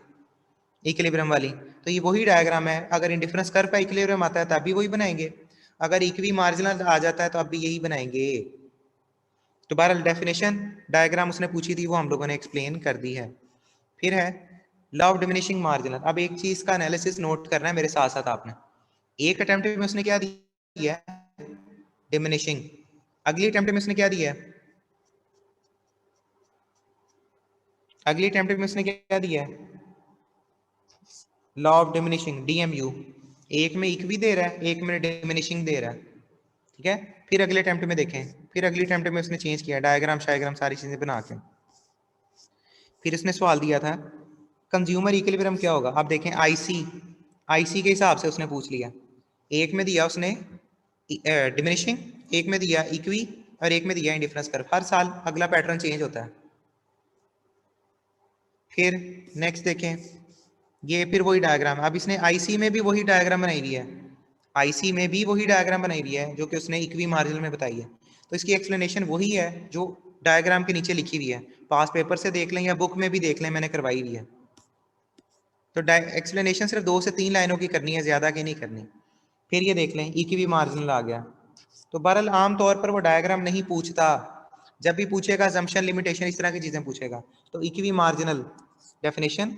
इक्विलिब्रियम वाली। तो ये वही डायग्राम है, अगर इंडिफरेंस कर्व पे इक्विलिब्रियम आता है तब भी वही बनाएंगे, अगर इक्वी मार्जिनल आ जाता है तो अब भी यही बनाएंगे। तो बहरहाल डेफिनेशन डायग्राम उसने पूछी थी, वो हम लोगों ने एक्सप्लेन कर दी है। फिर है लॉ ऑफ डिमिनिशिंग मार्जिनल। अब एक चीज का एनालिसिस नोट करना है मेरे साथ साथ आपने। एक अटेम्प्ट में उसने क्या दिया है, डिमिनिशिंग। अगली अटेम्प्ट में उसने क्या दिया है, अगली अटेम्प्ट में उसने क्या दिया है, लॉ ऑफ डिमिनिशिंग, डीएमयू। एक में इक्वी दे रहा है, एक में डिमिनिशिंग दे रहा है, ठीक है। फिर अगले अटेम्प्ट में देखें, फिर अगले अटेम्प्ट में उसने चेंज किया, डायग्राम शायग्राम सारी चीजें बना के। फिर उसने सवाल दिया था कंज्यूमर इक्विलिब्रियम क्या होगा। आप देखें आईसी के हिसाब से उसने पूछ लिया। एक में दिया उसने डिमिनिशिंग, एक में दिया इक्वी और एक में दिया इंडिफरेंस कर्व। हर साल अगला पैटर्न चेंज होता है। फिर नेक्स्ट देखें, ये फिर वही डायग्राम। अब इसने आईसी में भी वही डायग्राम बनाई हुई है, आईसी में भी वही डायग्राम बनाई हुई है जो कि उसने इक्वी मार्जिनल में बताई है। तो इसकी एक्सप्लेनेशन वही है जो डायग्राम के नीचे लिखी हुई है। पास पेपर से देख लें या बुक में भी देख लें, मैंने करवाई हुई है। तो एक्सप्लेनेशन सिर्फ 2 से 3 लाइनों की करनी है, ज्यादा की नहीं करनी। फिर ये देख लें इक्वी मार्जिनल आ गया। तो बहरहाल आम तौर पर वो डायग्राम नहीं पूछता, जब भी पूछेगा जम्पशन लिमिटेशन इस तरह की चीजें पूछेगा। तो इक्वी मार्जिनल डेफिनेशन,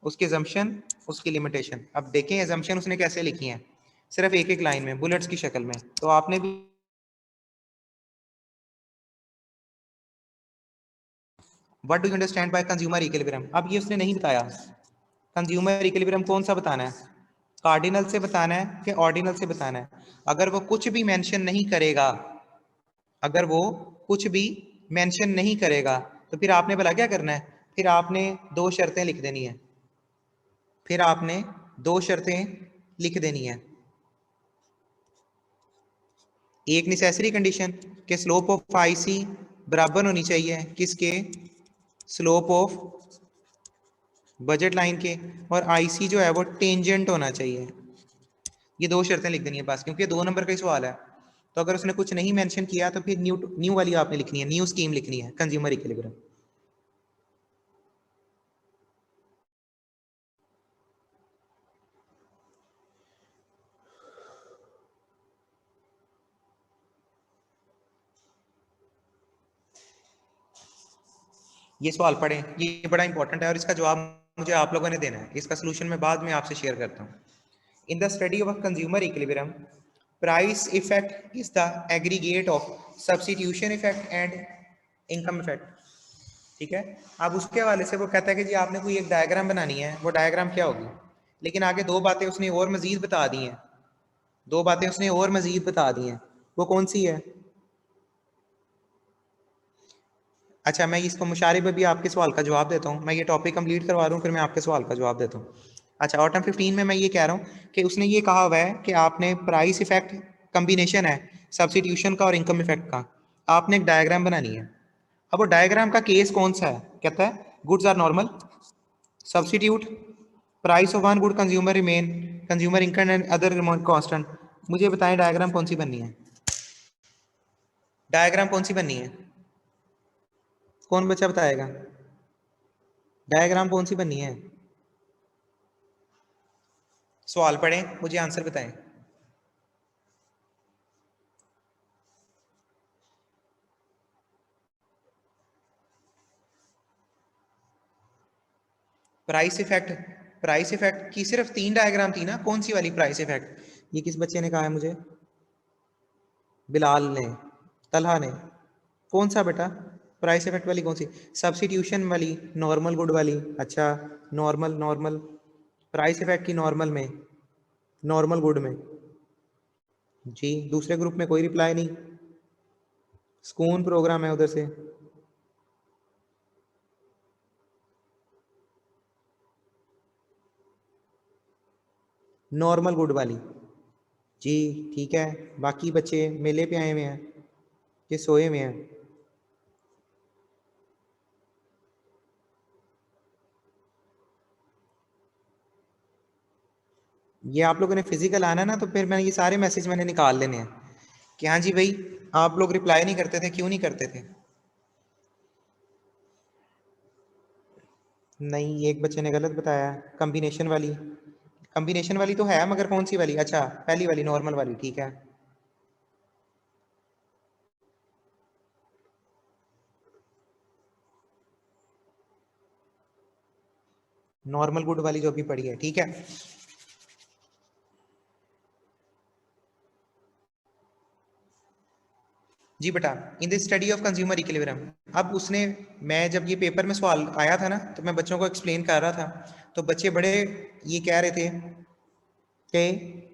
उसके जम्पशन, उसकी लिमिटेशन। अब देखें एजम्पशन उसने कैसे लिखी हैं, सिर्फ एक एक लाइन में बुलेट्स की शक्ल में। तो आपने भी what do you understand by consumer equilibrium, अब ये उसने नहीं बताया। कंज्यूमर इक्विलिब्रियम कौन सा बताना है, कार्डिनल से बताना है कि ऑर्डिनल से बताना है। अगर वो कुछ भी मेंशन नहीं करेगा, अगर वो कुछ भी मेंशन नहीं करेगा तो फिर आपने भला क्या करना है, फिर आपने 2 शर्तें लिख देनी है। फिर आपने 2 शर्तें लिख देनी है। एक नेसेसरी कंडीशन के स्लोप ऑफ आईसी बराबर होनी चाहिए किसके, स्लोप ऑफ बजट लाइन के, और आईसी जो है वो टेंजेंट होना चाहिए। ये 2 शर्तें लिख देनी है बस, क्योंकि 2 नंबर का ही सवाल है। तो अगर उसने कुछ नहीं मेंशन किया तो फिर न्यू वाली आपने लिखनी है, न्यू स्कीम लिखनी है कंज्यूमर इक्विलिब्रियम। ये सवाल पढ़ें, ये बड़ा इंपॉर्टेंट है और इसका जवाब मुझे आप लोगों ने देना है। इसका सोल्यूशन मैं बाद में आपसे शेयर करता हूँ। In the study of consumer equilibrium, price effect is the aggregate of substitution effect and income effect, ठीक है। अब उसके हवाले से वो कहता है कि जी आपने कोई एक डायग्राम बनानी है, वो डायग्राम क्या होगी। लेकिन आगे 2 बातें उसने और मजीद बता दी हैं, 2 बातें उसने और मजीद बता दी हैं। वो कौन सी है? अच्छा, मैं इसको मुशारे पे भी आपके सवाल का जवाब देता हूँ। मैं ये टॉपिक कंप्लीट करवा रहा हूँ, फिर मैं आपके सवाल का जवाब देता हूँ। अच्छा, ऑटम 15 में मैं ये कह रहा हूँ कि उसने ये कहा हुआ है कि आपने प्राइस इफेक्ट कम्बिनेशन है सब्सिट्यूशन का और इनकम इफेक्ट का, आपने एक डायग्राम बनानी है। अब वो डायग्राम का केस कौन सा है, कहता है goods are normal, substitute, price of one good consumer remain, consumer income and other remote constant. मुझे बताएं डायग्राम कौन सी बननी है, डायग्राम कौन सी बननी है, कौन बच्चा बताएगा डायग्राम कौन सी बननी है। सवाल पढ़ें, मुझे आंसर बताएं। प्राइस इफेक्ट, प्राइस इफेक्ट की सिर्फ 3 डायग्राम थी ना, कौन सी वाली प्राइस इफेक्ट, ये किस बच्चे ने कहा है मुझे, बिलाल ने, तलहा ने, कौन सा बेटा प्राइस इफेक्ट वाली कौन सी, सब्सिट्यूशन वाली, नॉर्मल गुड वाली। अच्छा, नॉर्मल नॉर्मल प्राइस इफेक्ट की नॉर्मल में, नॉर्मल गुड में। जी, दूसरे ग्रुप में कोई रिप्लाई नहीं, सुकून प्रोग्राम है उधर से। नॉर्मल गुड वाली, जी ठीक है। बाकी बच्चे मेले पे आए हुए हैं कि सोए हुए हैं? ये आप लोगों ने फिजिकल आना ना, तो फिर मैंने ये सारे मैसेज मैंने निकाल लेने हैं कि हाँ जी भाई आप लोग रिप्लाई नहीं करते थे, क्यों नहीं करते थे। नहीं, एक बच्चे ने गलत बताया, कॉम्बिनेशन वाली, कॉम्बिनेशन वाली तो है मगर कौन सी वाली, अच्छा पहली वाली नॉर्मल वाली, ठीक है। नॉर्मल गुड वाली जो भी पड़ी है, ठीक है। जी बेटा, in the study of consumer equilibrium, अब उसने, मैं जब ये पेपर में सवाल आया था ना तो मैं बच्चों को एक्सप्लेन कर रहा था, तो बच्चे बड़े ये कह रहे थे कि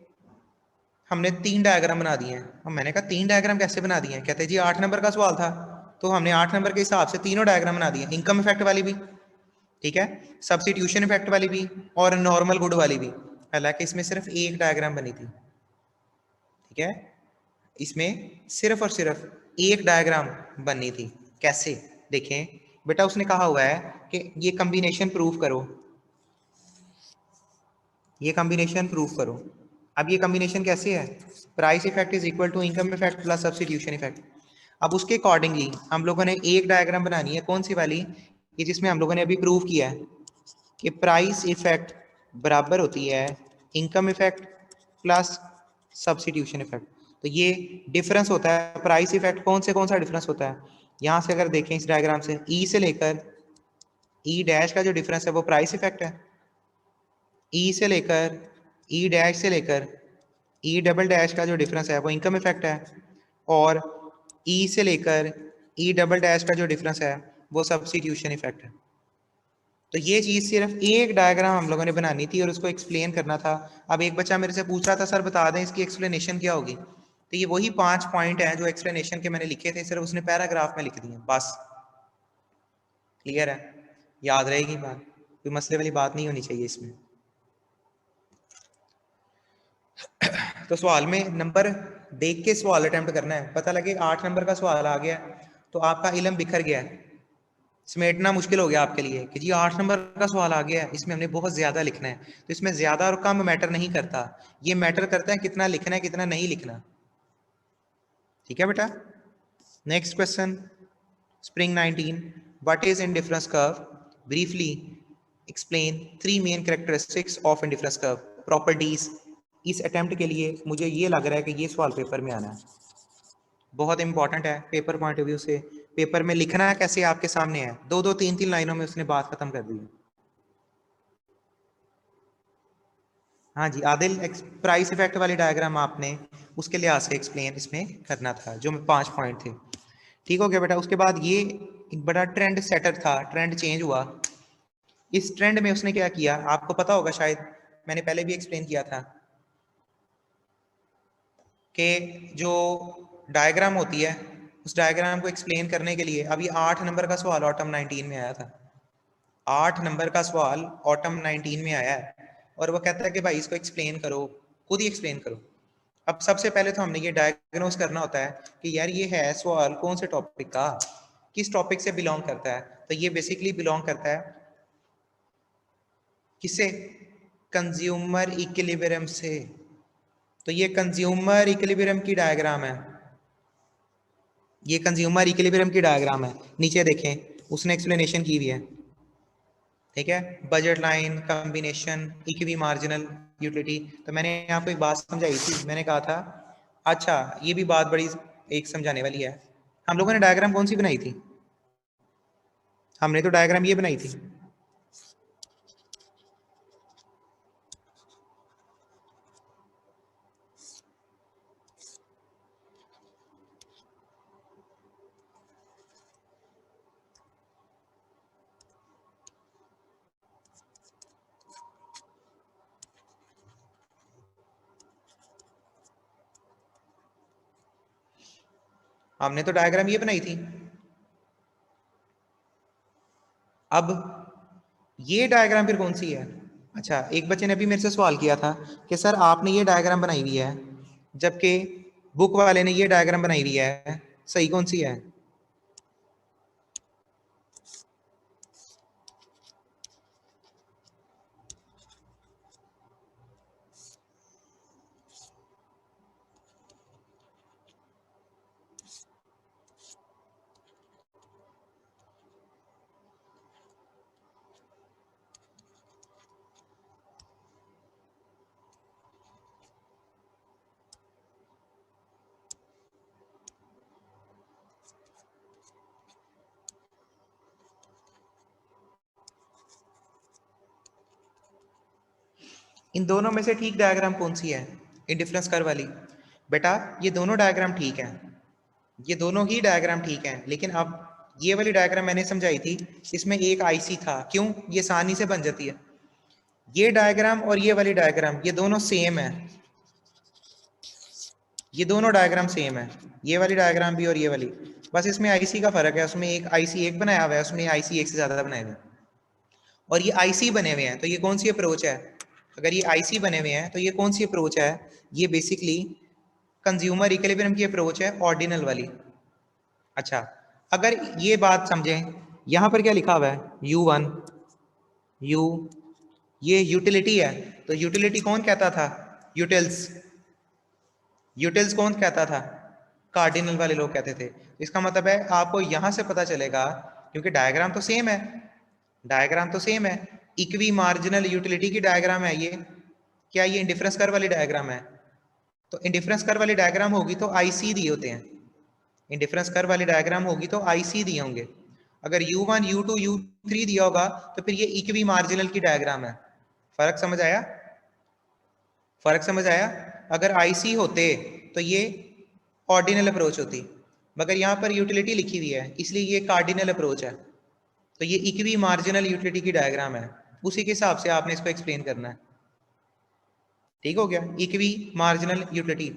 हमने 3 डायग्राम बना दिए हैं। और मैंने कहा 3 डायग्राम कैसे बना दिए हैं? कहते जी 8 नंबर का सवाल था, तो हमने 8 नंबर के हिसाब से तीनों डायग्राम बना दिए, इनकम इफेक्ट वाली भी, ठीक है, सब्स्टिट्यूशन इफेक्ट वाली भी और नॉर्मल गुड वाली भी। हालांकि इसमें सिर्फ एक डायग्राम बनी थी, ठीक है, इसमें सिर्फ और सिर्फ एक डायग्राम बननी थी। कैसे? देखें बेटा, उसने कहा हुआ है कि ये कॉम्बिनेशन प्रूव करो, ये कॉम्बिनेशन प्रूव करो। अब ये कॉम्बिनेशन कैसे है? Price effect is equal to income effect plus substitution effect. अब उसके अकॉर्डिंगली हम लोगों ने एक डायग्राम बनानी है, कौन सी वाली? ये जिसमें हम लोगों ने अभी प्रूव किया है कि प्राइस इफेक्ट बराबर होती है income effect plus substitution effect. तो ये डिफरेंस होता है प्राइस इफेक्ट, कौन सा डिफरेंस होता है? यहाँ से अगर देखें इस डायग्राम से, ई से लेकर ई डैश का जो डिफरेंस है वो प्राइस इफेक्ट है, ई से लेकर ई डैश से लेकर ई डबल डैश का जो डिफरेंस है वो इनकम इफेक्ट है, और ई से लेकर ई डबल डैश का जो डिफरेंस है वो सब्स्टिट्यूशन इफेक्ट है। तो ये चीज सिर्फ एक डायग्राम हम लोगों ने बनानी थी और उसको एक्सप्लेन करना था। अब एक बच्चा मेरे से पूछ रहा था सर बता दें इसकी एक्सप्लेनेशन क्या होगी? तो ये वही 5 पॉइंट हैं जो एक्सप्लेनेशन के मैंने लिखे थे, सिर्फ उसने पैराग्राफ में लिख दिए, बस। क्लियर है? याद रहेगी बात, कोई मसले वाली बात नहीं होनी चाहिए इसमें। तो सवाल में नंबर देख के सवाल अटेम्प्ट करना है। पता लगे 8 नंबर का सवाल आ गया तो आपका इल्म बिखर गया है, समेटना मुश्किल हो गया आपके लिए कि जी 8 नंबर का सवाल आ गया है, इसमें हमने बहुत ज्यादा लिखना है। तो इसमें ज्यादा और कम मैटर नहीं करता, ये मैटर करता है कितना लिखना है कितना नहीं लिखना। ठीक है बेटा? Next question, spring 19, what is indifference curve? Briefly explain 3 main characteristics of indifference curve, properties. इस अटेम्प्ट के लिए मुझे ये लग रहा है कि ये सवाल पेपर में आना है, बहुत इंपॉर्टेंट है पेपर पॉइंट ऑफ व्यू से। पेपर में लिखना कैसे आपके सामने है, 2-2 3-3 लाइनों में उसने बात खत्म कर दी है। हाँ जी आदिल, प्राइस इफेक्ट वाली डायग्राम आपने उसके लिहाज से एक्सप्लेन इसमें करना था, जो 5 पॉइंट थे। ठीक हो गया बेटा? उसके बाद ये एक बड़ा ट्रेंड सेटर था, ट्रेंड चेंज हुआ। इस ट्रेंड में उसने क्या किया आपको पता होगा शायद, मैंने पहले भी एक्सप्लेन किया था कि जो डायग्राम होती है उस डायग्राम को एक्सप्लेन करने के लिए, अभी 8 नंबर का सवाल ऑटम 19 में आया था, 8 नंबर का सवाल ऑटम 19 में आया है, और वो कहता है कि भाई इसको एक्सप्लेन करो, खुद ही एक्सप्लेन करो। अब सबसे पहले तो हमने ये डायग्नोस करना होता है कि यार ये है सवाल कौन से टॉपिक का, किस टॉपिक से बिलोंग करता है। तो ये बेसिकली बिलोंग करता है किससे? कंज्यूमर इक्विलिब्रियम से। तो ये कंज्यूमर इक्विलिब्रियम की डायग्राम है, ये कंज्यूमर इक्विलिब्रियम की डायग्राम है। नीचे देखें उसने एक्सप्लेनेशन की हुई है, ठीक है, budget line, combination, equi marginal utility. तो मैंने आपको एक बात समझाई थी, मैंने कहा था अच्छा ये भी बात बड़ी एक समझाने वाली है। हम लोगों ने डायग्राम कौन सी बनाई थी? हमने तो डायग्राम ये बनाई थी, हमने तो डायग्राम ये बनाई थी। अब ये डायग्राम फिर कौन सी है? अच्छा एक बच्चे ने अभी मेरे से सवाल किया था कि सर आपने ये डायग्राम बनाई हुई है जबकि बुक वाले ने ये डायग्राम बनाई हुई है, सही कौन सी है? इन दोनों में से ठीक डायग्राम कौन सी है इंडिफरेंस कर्व वाली? बेटा ये दोनों डायग्राम ठीक है, ये दोनों ही डायग्राम ठीक है, लेकिन अब ये वाली डायग्राम मैंने समझाई थी, इसमें एक आईसी था, क्यों? ये आसानी से बन जाती है। ये डायग्राम और ये वाली डायग्राम ये दोनों सेम है, ये दोनों डायग्राम सेम है, ये वाली डायग्राम भी और ये वाली, बस इसमें आईसी का फर्क है, उसमें एक आईसी एक बनाया हुआ है, उसमें आईसी एक से ज्यादा बनाए हुए हैं। और ये आईसी बने हुए हैं, तो ये कौन सी अप्रोच है? अगर ये आईसी बने हुए हैं तो ये कौन सी अप्रोच है? ये बेसिकली कंज्यूमर इक्विलिब्रियम की अप्रोच है, ऑर्डिनल वाली। अच्छा, अगर ये बात समझें, यहां पर क्या लिखा हुआ है? U1 U, ये यूटिलिटी है, तो यूटिलिटी कौन कहता था? यूटिल्स। यूटिल्स कौन कहता था? कार्डिनल वाले लोग कहते थे। इसका मतलब है आपको यहां से पता चलेगा, क्योंकि डायग्राम तो सेम है, डायग्राम तो सेम है, इक्वी मार्जिनल यूटिलिटी की डायग्राम है ये। क्या ये इंडिफरेंस कर्व वाली डायग्राम है? तो इंडिफरेंस कर्व वाली डायग्राम होगी तो आईसी दिए होते हैं, इंडिफरेंस कर्व वाली डायग्राम होगी तो आईसी दिए होंगे। अगर U1 U2 U3 दिया होगा तो फिर ये इक्वी मार्जिनल की डायग्राम है। फर्क समझ आया? फर्क समझ आया? अगर आईसी होते तो ये ऑर्डिनल अप्रोच होती, मगर यहाँ पर यूटिलिटी लिखी हुई है इसलिए ये कार्डिनल अप्रोच है, तो ये इक्वी मार्जिनल यूटिलिटी की डायग्राम है, उसी के हिसाब से आपने इसको एक्सप्लेन करना है। ठीक हो गया? Equi marginal utility.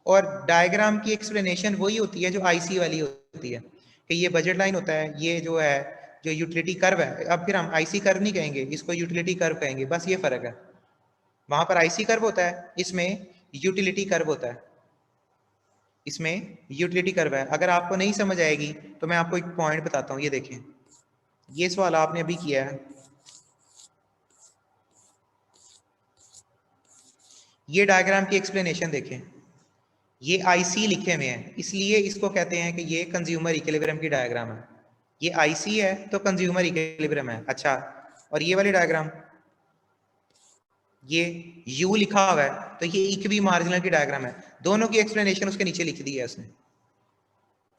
और डायग्राम की एक्सप्लेनेशन वही होती है जो आईसी वाली होती है, कि ये बजट लाइन होता है, ये जो है जो यूटिलिटी कर्व है, अब फिर हम आईसी कर्व नहीं कहेंगे, इसको यूटिलिटी कर्व कहेंगे, बस ये फर्क है। वहां पर आईसी कर्व होता है, इसमें यूटिलिटी कर्व होता है, इसमें यूटिलिटी कर्व है। अगर आपको नहीं समझ आएगी तो मैं आपको एक पॉइंट बताता हूँ, ये देखें, ये सवाल आपने अभी किया है, ये डायग्राम की एक्सप्लेनेशन देखें, ये आईसी लिखे हुए हैं इसलिए इसको कहते हैं कि ये कंज्यूमर इक्विलिब्रियम की डायग्राम है। ये आईसी है तो कंज्यूमर इक्विलिब्रियम है। अच्छा, और ये वाली डायग्राम, ये यू लिखा हुआ है तो ये इक्वी मार्जिनल की डायग्राम है। दोनों की एक्सप्लेनेशन उसके नीचे लिख दी है उसने,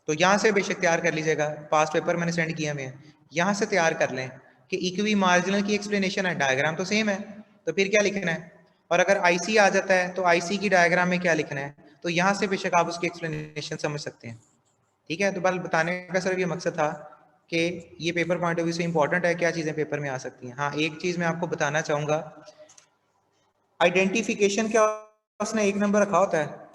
तो यहां से बेशक तैयार कर लीजिएगा, पास पेपर मैंने सेंड किया हुए हैं, यहां से तैयार कर लें कि इक्वी मार्जिनल की एक्सप्लेनेशन है, डायग्राम तो सेम है, तो फिर क्या लिखना है? और अगर आईसी आ जाता है तो आईसी की डायग्राम में क्या लिखना है, तो यहां से बेशक आप उसकी एक्सप्लेनेशन समझ सकते हैं। ठीक है, तो बल बताने का सिर्फ ये मकसद था कि ये पेपर पॉइंट ऑफ व्यू से इंपॉर्टेंट है, क्या चीजें पेपर में आ सकती हैं। हाँ, एक चीज मैं आपको बताना चाहूंगा, आइडेंटिफिकेशन क्या उसने एक नंबर रखा होता है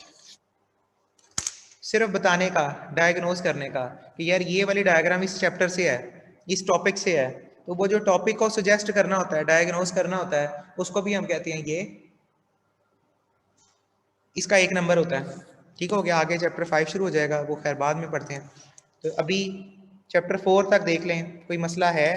सिर्फ बताने का, डायग्नोज करने का, कि यार ये वाली डायग्राम इस चैप्टर से है, इस टॉपिक से है, तो वो जो टॉपिक को सजेस्ट करना होता है, डायग्नोज करना होता है, उसको भी हम कहते हैं ये इसका एक नंबर होता है। ठीक हो गया? आगे चैप्टर 5 शुरू हो जाएगा, वो खैर बाद में पढ़ते हैं, तो अभी चैप्टर 4 तक देख लें, कोई मसला है?